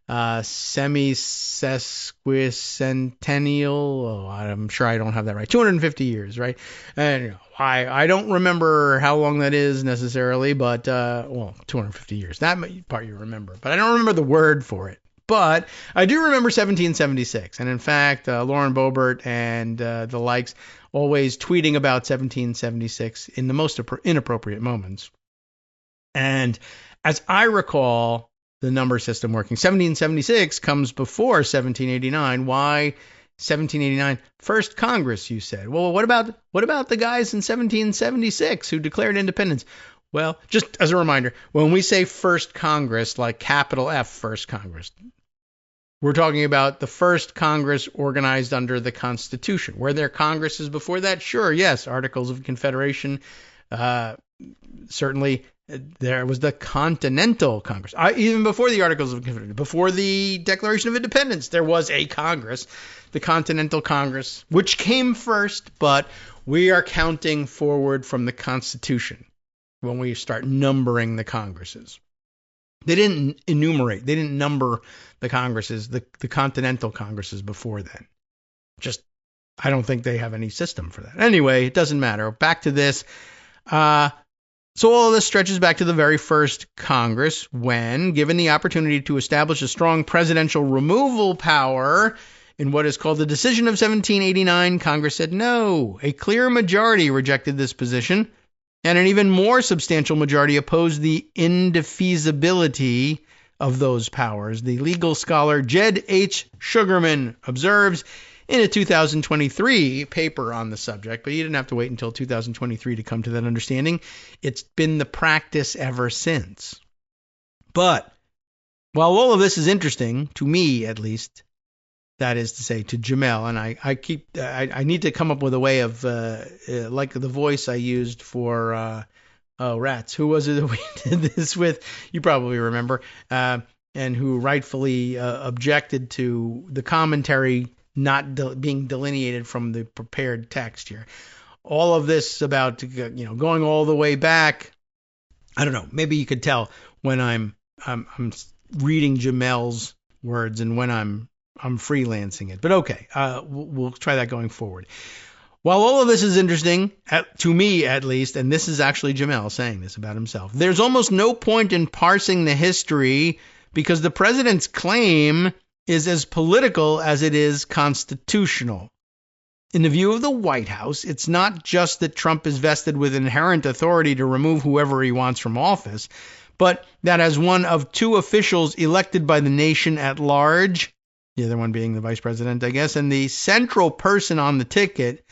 semi-sesquicentennial, I'm sure I don't have that right, 250 years, right? And I don't remember how long that is necessarily, but, 250 years. That part you remember, but I don't remember the word for it. But I do remember 1776, and in fact, Lauren Boebert and the likes always tweeting about 1776 in the most inappropriate moments. And as I recall the number system working, 1776 comes before 1789. Why 1789? First Congress, you said. Well, what about the guys in 1776 who declared independence? Well, just as a reminder, when we say First Congress, like capital F, First Congress, we're talking about the first Congress organized under the Constitution. Were there Congresses before that? Sure, yes. Articles of Confederation. Certainly, there was the Continental Congress. Even before the Articles of Confederation, before the Declaration of Independence, there was a Congress, the Continental Congress, which came first, but we are counting forward from the Constitution when we start numbering the Congresses. They didn't enumerate, they didn't number the Congresses, the Continental Congresses before then. I don't think they have any system for that. Anyway, it doesn't matter. Back to this. So all of this stretches back to the very first Congress when, given the opportunity to establish a strong presidential removal power in what is called the Decision of 1789, Congress said no. A clear majority rejected this position, and an even more substantial majority opposed the indefeasibility of those powers. The legal scholar Jed H. Sugarman observes in a 2023 paper on the subject, but you didn't have to wait until 2023 to come to that understanding. It's been the practice ever since. But while all of this is interesting, to me at least, that is to say to Jamel, and I need to come up with a way of, like the voice I used for, Rats. Who was it that we did this with? You probably remember, and who rightfully objected to the commentary not being delineated from the prepared text here. All of this about, going all the way back. I don't know. Maybe you could tell when I'm reading Jamel's words and when I'm freelancing it. But okay, we'll try that going forward. While all of this is interesting, to me at least, and this is actually Jamel saying this about himself, there's almost no point in parsing the history because the president's claim is as political as it is constitutional. In the view of the White House, it's not just that Trump is vested with inherent authority to remove whoever he wants from office, but that as one of two officials elected by the nation at large, the other one being the vice president, I guess, and the central person on the ticket,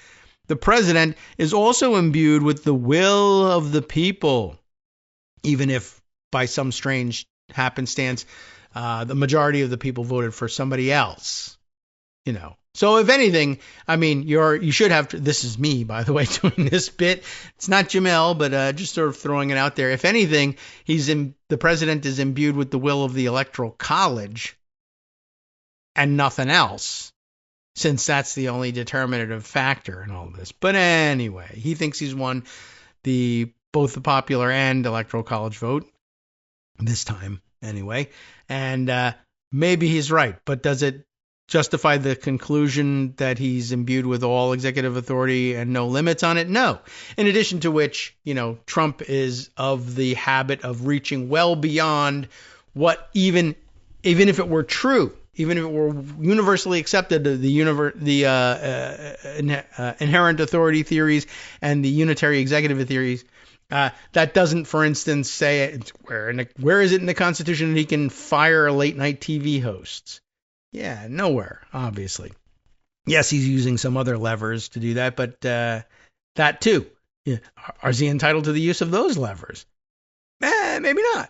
the president is also imbued with the will of the people, even if by some strange happenstance, the majority of the people voted for somebody else, So if anything, I mean, you should have to, this is me, by the way, doing this bit. It's not Jamel, but just sort of throwing it out there. If anything, the president is imbued with the will of the Electoral College and nothing else, since that's the only determinative factor in all this. But anyway, he thinks he's won both the popular and Electoral College vote this time anyway. And maybe he's right, but does it justify the conclusion that he's imbued with all executive authority and no limits on it? No. In addition to which, Trump is of the habit of reaching well beyond what even if it were true, even if it were universally accepted, the inherent authority theories and the unitary executive theories, that doesn't, for instance, say where is it in the Constitution that he can fire late night TV hosts? Yeah, nowhere, obviously. Yes, he's using some other levers to do that, but that too. Yeah. Is he entitled to the use of those levers? Maybe not.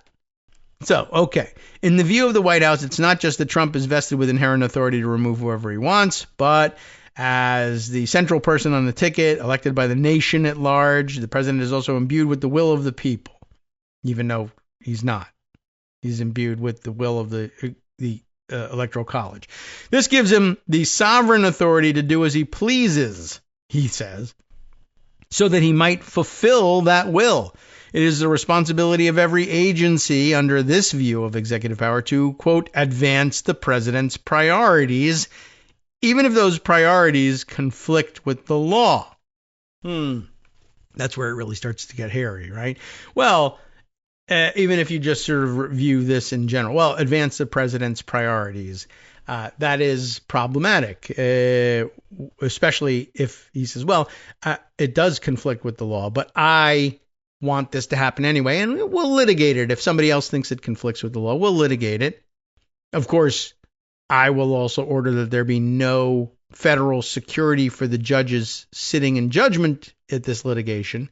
So, okay. In the view of the White House, it's not just that Trump is vested with inherent authority to remove whoever he wants, but as the central person on the ticket, elected by the nation at large, the president is also imbued with the will of the people, even though he's not. He's imbued with the will of the Electoral College. This gives him the sovereign authority to do as he pleases, he says. so that he might fulfill that will. It is the responsibility of every agency under this view of executive power to, quote, advance the president's priorities, even if those priorities conflict with the law. That's where it really starts to get hairy, right? Well, even if you just sort of review this in general, well, advance the president's priorities. That is problematic, especially if he says, well, it does conflict with the law, but I want this to happen anyway, and we'll litigate it. If somebody else thinks it conflicts with the law, we'll litigate it. Of course, I will also order that there be no federal security for the judges sitting in judgment at this litigation.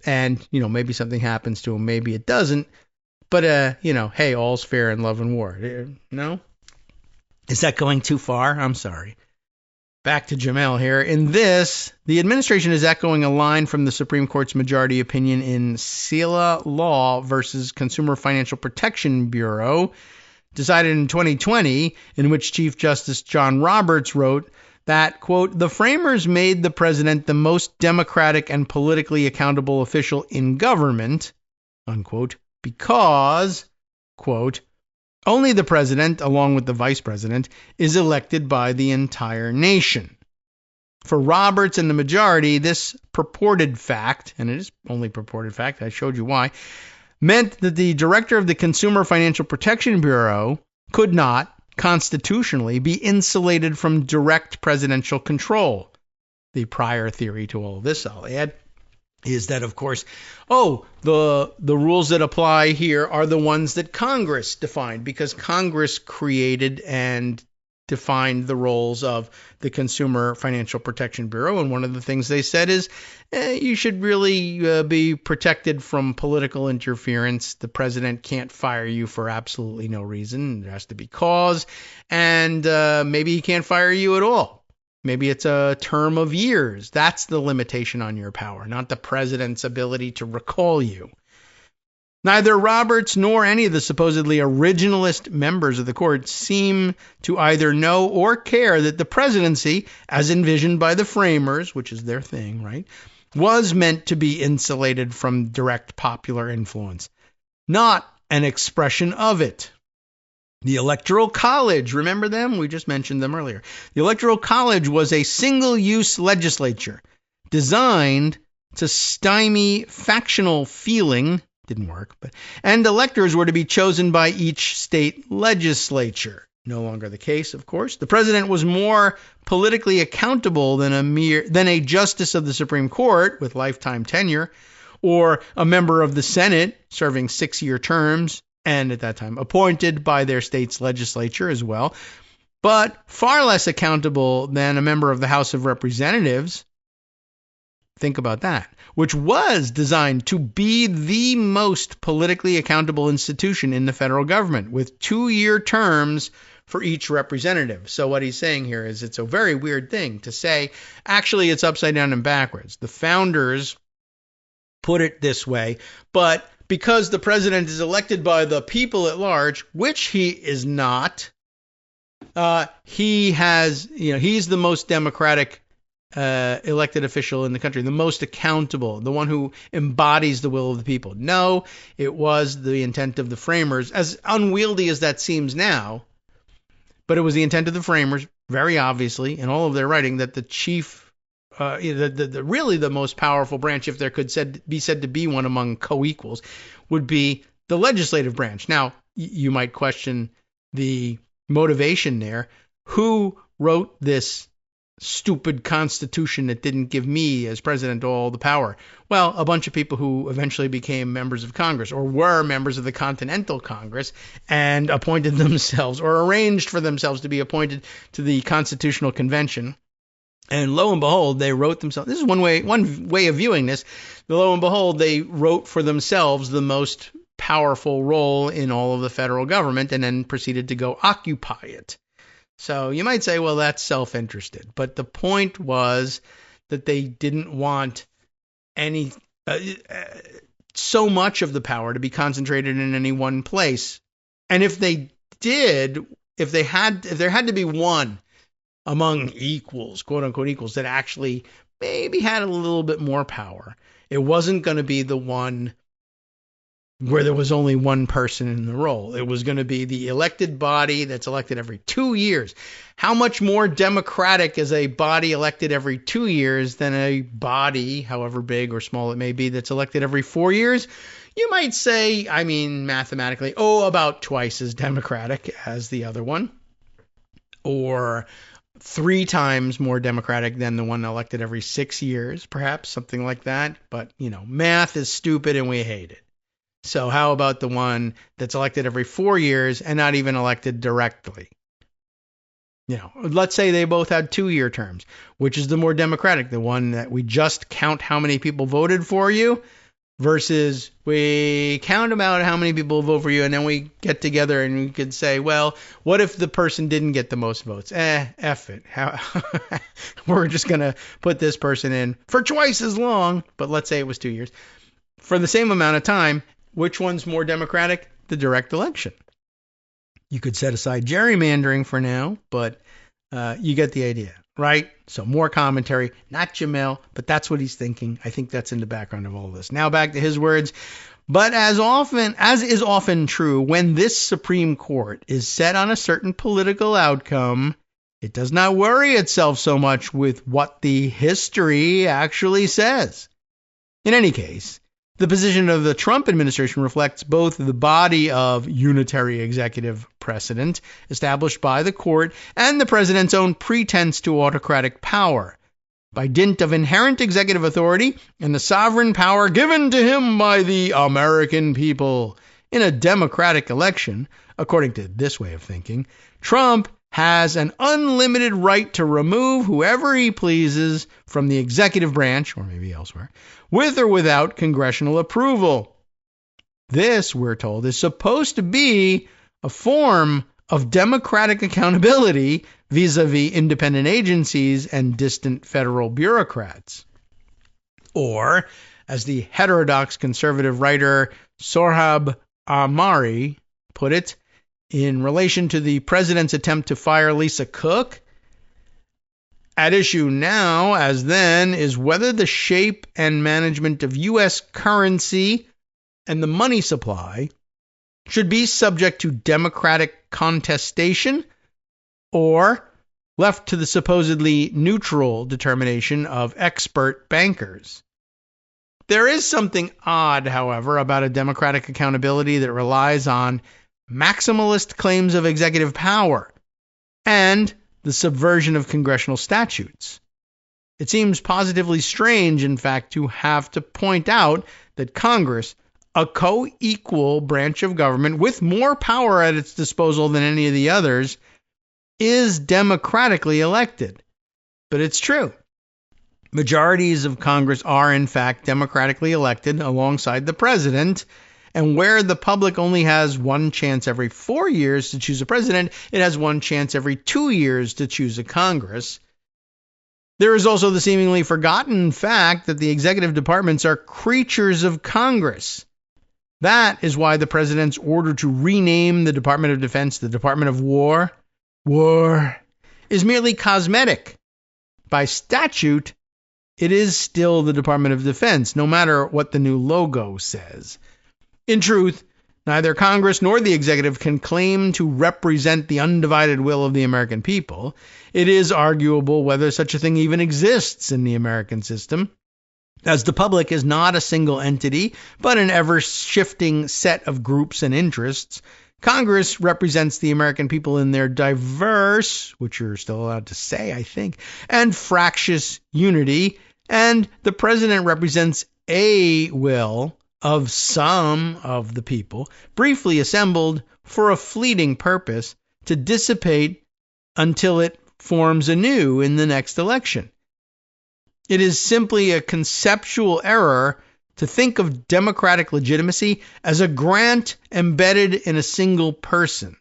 And, maybe something happens to him, maybe it doesn't. But, hey, all's fair in love and war. No? Is that going too far? I'm sorry. Back to Jamel here. In this, the administration is echoing a line from the Supreme Court's majority opinion in Sela Law versus Consumer Financial Protection Bureau, decided in 2020, in which Chief Justice John Roberts wrote that, quote, the framers made the president the most democratic and politically accountable official in government, unquote, because, quote, only the president, along with the vice president, is elected by the entire nation. For Roberts and the majority, this purported fact, and it is only purported fact, I showed you why, meant that the director of the Consumer Financial Protection Bureau could not, constitutionally, be insulated from direct presidential control. The prior theory to all of this, I'll add, is that, of course, the rules that apply here are the ones that Congress defined, because Congress created and defined the roles of the Consumer Financial Protection Bureau. And one of the things they said is you should really be protected from political interference. The president can't fire you for absolutely no reason. There has to be cause. And maybe he can't fire you at all. Maybe it's a term of years. That's the limitation on your power, not the president's ability to recall you. Neither Roberts nor any of the supposedly originalist members of the court seem to either know or care that the presidency, as envisioned by the framers, which is their thing, right, was meant to be insulated from direct popular influence, not an expression of it. The Electoral College, remember them? We just mentioned them earlier. The Electoral College was a single-use legislature designed to stymie factional feeling, didn't work, and electors were to be chosen by each state legislature. No longer the case, of course. The president was more politically accountable than a justice of the Supreme Court with lifetime tenure, or a member of the Senate serving 6-year terms, and at that time appointed by their state's legislature as well, but far less accountable than a member of the House of Representatives. Think about that, which was designed to be the most politically accountable institution in the federal government, with 2-year terms for each representative. So what he's saying here is it's a very weird thing to say. Actually, it's upside down and backwards. The founders put it this way, but because the president is elected by the people at large, which he is not, he's the most democratic elected official in the country, the most accountable, the one who embodies the will of the people. No, it was the intent of the framers, as unwieldy as that seems now, but it was the intent of the framers, very obviously, in all of their writing, that the chief, really the most powerful branch, if there could be said to be one among co-equals, would be the legislative branch. Now, you might question the motivation there. Who wrote this stupid constitution that didn't give me as president all the power? Well, a bunch of people who eventually became members of Congress, or were members of the Continental Congress, and appointed themselves or arranged for themselves to be appointed to the Constitutional Convention. And lo and behold, they wrote themselves. This is one way of viewing this. Lo and behold, they wrote for themselves the most powerful role in all of the federal government, and then proceeded to go occupy it. So you might say, well, that's self-interested. But the point was that they didn't want so much of the power to be concentrated in any one place. And if they did, if there had to be one among equals, quote unquote equals, that actually maybe had a little bit more power. It wasn't going to be the one where there was only one person in the role. It was going to be the elected body that's elected every 2 years. How much more democratic is a body elected every 2 years than a body, however big or small it may be, that's elected every 4 years? You might say, I mean, mathematically, about twice as democratic as the other one, or 3 times more democratic than the one elected every 6 years, perhaps, something like that. But, math is stupid and we hate it. So how about the one that's elected every 4 years and not even elected directly? Let's say they both had 2-year terms. Which is the more democratic? The one that we just count how many people voted for you versus we count about how many people vote for you and then we get together and we could say, well, what if the person didn't get the most votes? F it. We're just going to put this person in for twice as long, but let's say it was 2 years. For the same amount of time, which one's more democratic? The direct election. You could set aside gerrymandering for now, but you get the idea, right? So more commentary, not Jamel, but that's what he's thinking. I think that's in the background of all this. Now back to his words. But as is often true, when this Supreme Court is set on a certain political outcome, it does not worry itself so much with what the history actually says. In any case, the position of the Trump administration reflects both the body of unitary executive precedent established by the court and the president's own pretense to autocratic power. By dint of inherent executive authority and the sovereign power given to him by the American people in a democratic election, according to this way of thinking, Trump has an unlimited right to remove whoever he pleases from the executive branch, or maybe elsewhere, with or without congressional approval. This, we're told, is supposed to be a form of democratic accountability vis-a-vis independent agencies and distant federal bureaucrats. Or, as the heterodox conservative writer Sohrab Ahmari put it, in relation to the president's attempt to fire Lisa Cook, at issue now, as then, is whether the shape and management of U.S. currency and the money supply should be subject to democratic contestation or left to the supposedly neutral determination of expert bankers. There is something odd, however, about a democratic accountability that relies on maximalist claims of executive power and the subversion of congressional statutes. It seems positively strange, in fact, to have to point out that Congress, a co-equal branch of government with more power at its disposal than any of the others, is democratically elected. But it's true. Majorities of Congress are, in fact, democratically elected alongside the president. And where the public only has one chance every 4 years to choose a president, it has one chance every 2 years to choose a Congress. There is also the seemingly forgotten fact that the executive departments are creatures of Congress. That is why the president's order to rename the Department of Defense the Department of War is merely cosmetic. By statute, it is still the Department of Defense, no matter what the new logo says. In truth, neither Congress nor the executive can claim to represent the undivided will of the American people. It is arguable whether such a thing even exists in the American system, as the public is not a single entity, but an ever-shifting set of groups and interests. Congress represents the American people in their diverse, which you're still allowed to say, I think, and fractious unity, and the president represents a will of some of the people, briefly assembled for a fleeting purpose to dissipate until it forms anew in the next election. It is simply a conceptual error to think of democratic legitimacy as a grant embedded in a single person.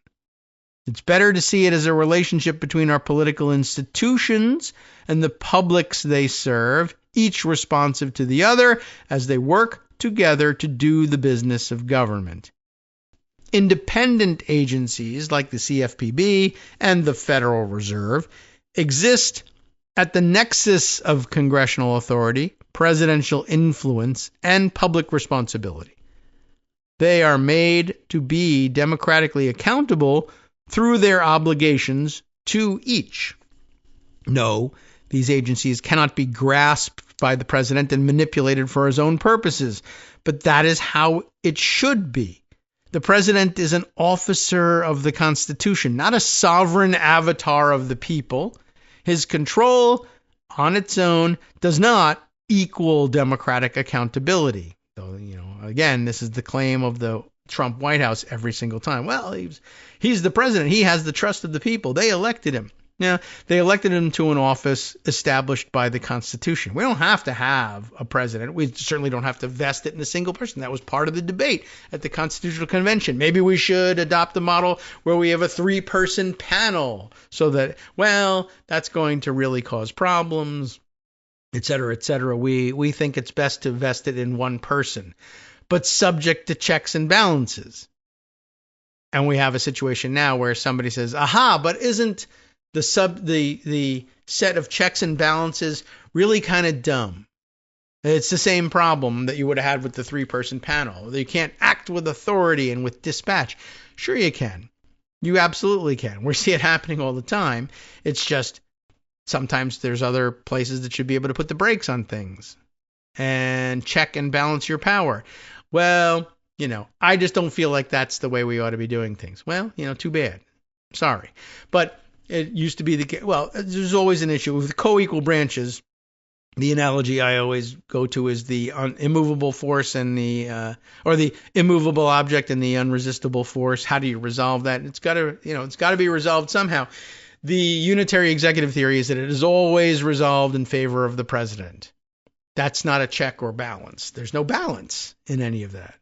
It's better to see it as a relationship between our political institutions and the publics they serve, each responsive to the other as they work together to do the business of government. Independent agencies like the CFPB and the Federal Reserve exist at the nexus of congressional authority, presidential influence, and public responsibility. They are made to be democratically accountable through their obligations to each. No, these agencies cannot be grasped by the president and manipulated for his own purposes, but that is how it should be. The president is an officer of the Constitution, not a sovereign avatar of the people. His control on its own does not equal democratic accountability. So, again, this is the claim of the Trump White House every single time. Well, he's the president. He has the trust of the people. They elected him. Now, they elected him to an office established by the Constitution. We don't have to have a president. We certainly don't have to vest it in a single person. That was part of the debate at the Constitutional Convention. Maybe we should adopt a model where we have a 3-person panel so that, that's going to really cause problems, et cetera, et cetera. We think it's best to vest it in one person, but subject to checks and balances. And we have a situation now where somebody says, but isn't the set of checks and balances really kind of dumb? It's the same problem that you would have had with the 3-person panel. You can't act with authority and with dispatch. Sure you can. You absolutely can. We see it happening all the time. It's just sometimes there's other places that should be able to put the brakes on things and check and balance your power. Well, I just don't feel like that's the way we ought to be doing things. Well, too bad. Sorry. But it used to be the case. Well, there's always an issue with co-equal branches. The analogy I always go to is the immovable force and the immovable object and the unresistible force. How do you resolve that? It's got to be resolved somehow. The unitary executive theory is that it is always resolved in favor of the president. That's not a check or balance. There's no balance in any of that.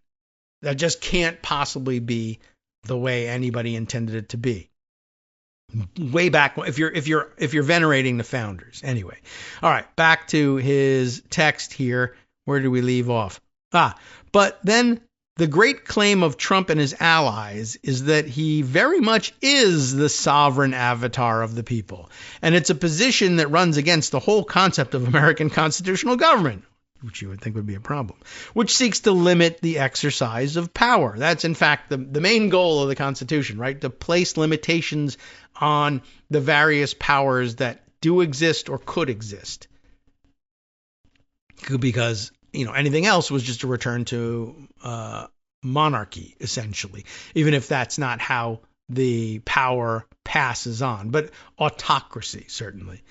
That just can't possibly be the way anybody intended it to be. Way back, if you're venerating the founders. Anyway, all right, back to his text here. Where do we leave off? But then the great claim of Trump and his allies is that he very much is the sovereign avatar of the people, and it's a position that runs against the whole concept of American constitutional government, which you would think would be a problem, which seeks to limit the exercise of power. That's, in fact, the main goal of the Constitution, right? To place limitations on the various powers that do exist or could exist. Because, anything else was just a return to monarchy, essentially, even if that's not how the power passes on, but autocracy, certainly.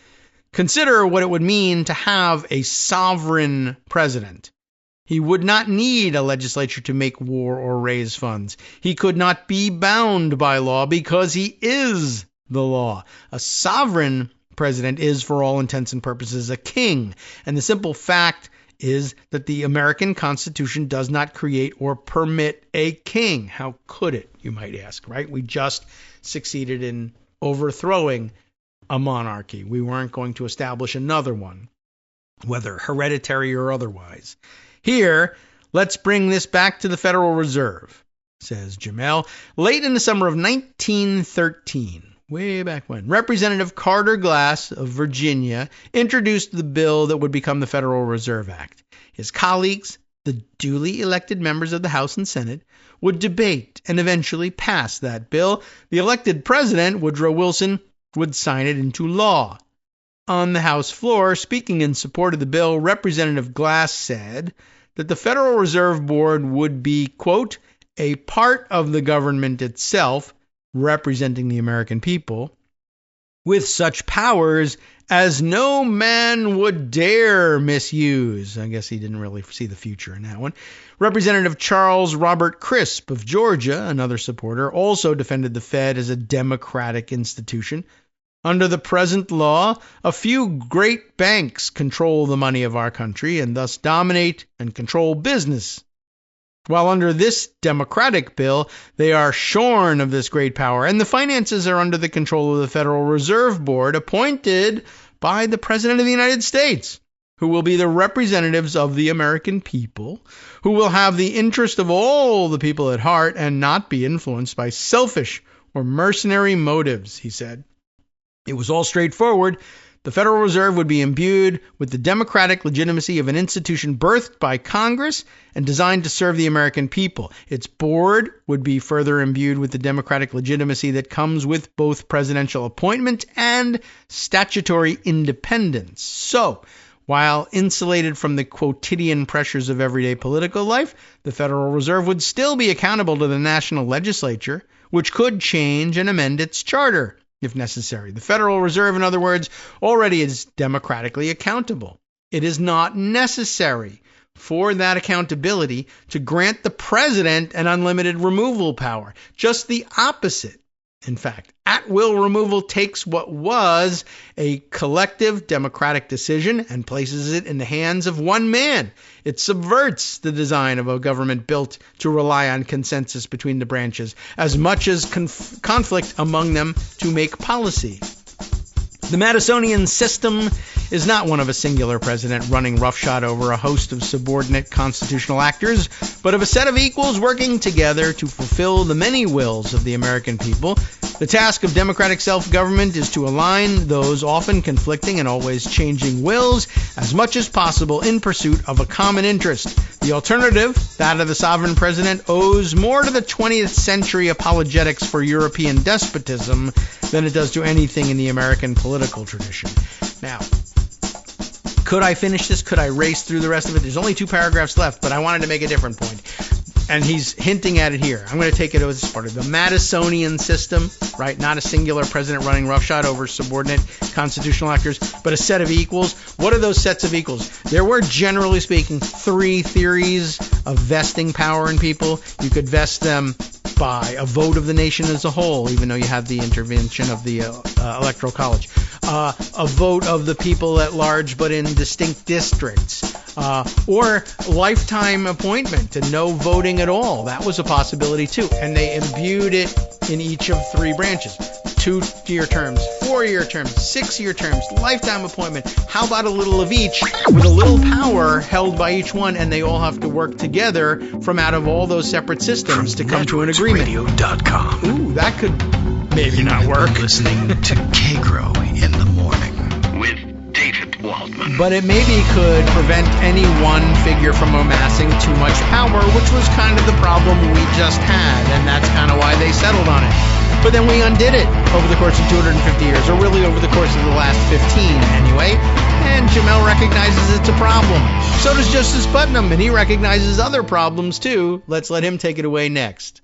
Consider what it would mean to have a sovereign president. He would not need a legislature to make war or raise funds. He could not be bound by law because he is the law. A sovereign president is, for all intents and purposes, a king. And the simple fact is that the American Constitution does not create or permit a king. How could it, you might ask, right? We just succeeded in overthrowing a monarchy. We weren't going to establish another one, whether hereditary or otherwise. Here, let's bring this back to the Federal Reserve, says Jamel. Late in the summer of 1913, way back when, Representative Carter Glass of Virginia introduced the bill that would become the Federal Reserve Act. His colleagues, the duly elected members of the House and Senate, would debate and eventually pass that bill. The elected president, Woodrow Wilson, would sign it into law. On the House floor, speaking in support of the bill, Representative Glass said that the Federal Reserve Board would be, quote, a part of the government itself, representing the American people, with such powers as no man would dare misuse. I guess he didn't really see the future in that one. Representative Charles Robert Crisp of Georgia, another supporter, also defended the Fed as a democratic institution. Under the present law, a few great banks control the money of our country and thus dominate and control business. While under this democratic bill, they are shorn of this great power, and the finances are under the control of the Federal Reserve Board, appointed by the President of the United States, who will be the representatives of the American people, who will have the interest of all the people at heart and not be influenced by selfish or mercenary motives, he said. It was all straightforward. The Federal Reserve would be imbued with the democratic legitimacy of an institution birthed by Congress and designed to serve the American people. Its board would be further imbued with the democratic legitimacy that comes with both presidential appointment and statutory independence. So, while insulated from the quotidian pressures of everyday political life, the Federal Reserve would still be accountable to the national legislature, which could change and amend its charter if necessary. The Federal Reserve, in other words, already is democratically accountable. It is not necessary for that accountability to grant the president an unlimited removal power. Just the opposite. In fact, at-will removal takes what was a collective democratic decision and places it in the hands of one man. It subverts the design of a government built to rely on consensus between the branches, as much as conflict among them to make policy. The Madisonian system is not one of a singular president running roughshod over a host of subordinate constitutional actors, but of a set of equals working together to fulfill the many wills of the American people. The task of democratic self-government is to align those often conflicting and always changing wills as much as possible in pursuit of a common interest. The alternative, that of the sovereign president, owes more to the 20th century apologetics for European despotism than it does to anything in the American political tradition. Now, could I finish this? Could I race through the rest of it? There's only 2 paragraphs left, but I wanted to make a different point. And he's hinting at it here. I'm going to take it as part of the Madisonian system, right? Not a singular president running roughshod over subordinate constitutional actors, but a set of equals. What are those sets of equals? There were, generally speaking, 3 theories of vesting power in people. You could vest them by a vote of the nation as a whole, even though you have the intervention of the Electoral College. A vote of the people at large, but in distinct districts. Or lifetime appointment to no voting at all. That was a possibility too. And they imbued it in each of 3 branches. 2-year terms, 4-year terms, 6-year terms, lifetime appointment. How about a little of each with a little power held by each one, and they all have to work together from out of all those separate systems to come to an agreement. NetworksRadio.com. Ooh, that could maybe not work. Listening to Kagro in the morning with David Waldman. But it maybe could prevent any one figure from amassing too much power, which was kind of the problem we just had, and that's kind of why they settled on it. But then we undid it over the course of 250 years, or really over the course of the last 15 anyway, and Jamel recognizes it's a problem. So does Justice Putnam, and he recognizes other problems too. Let's let him take it away next.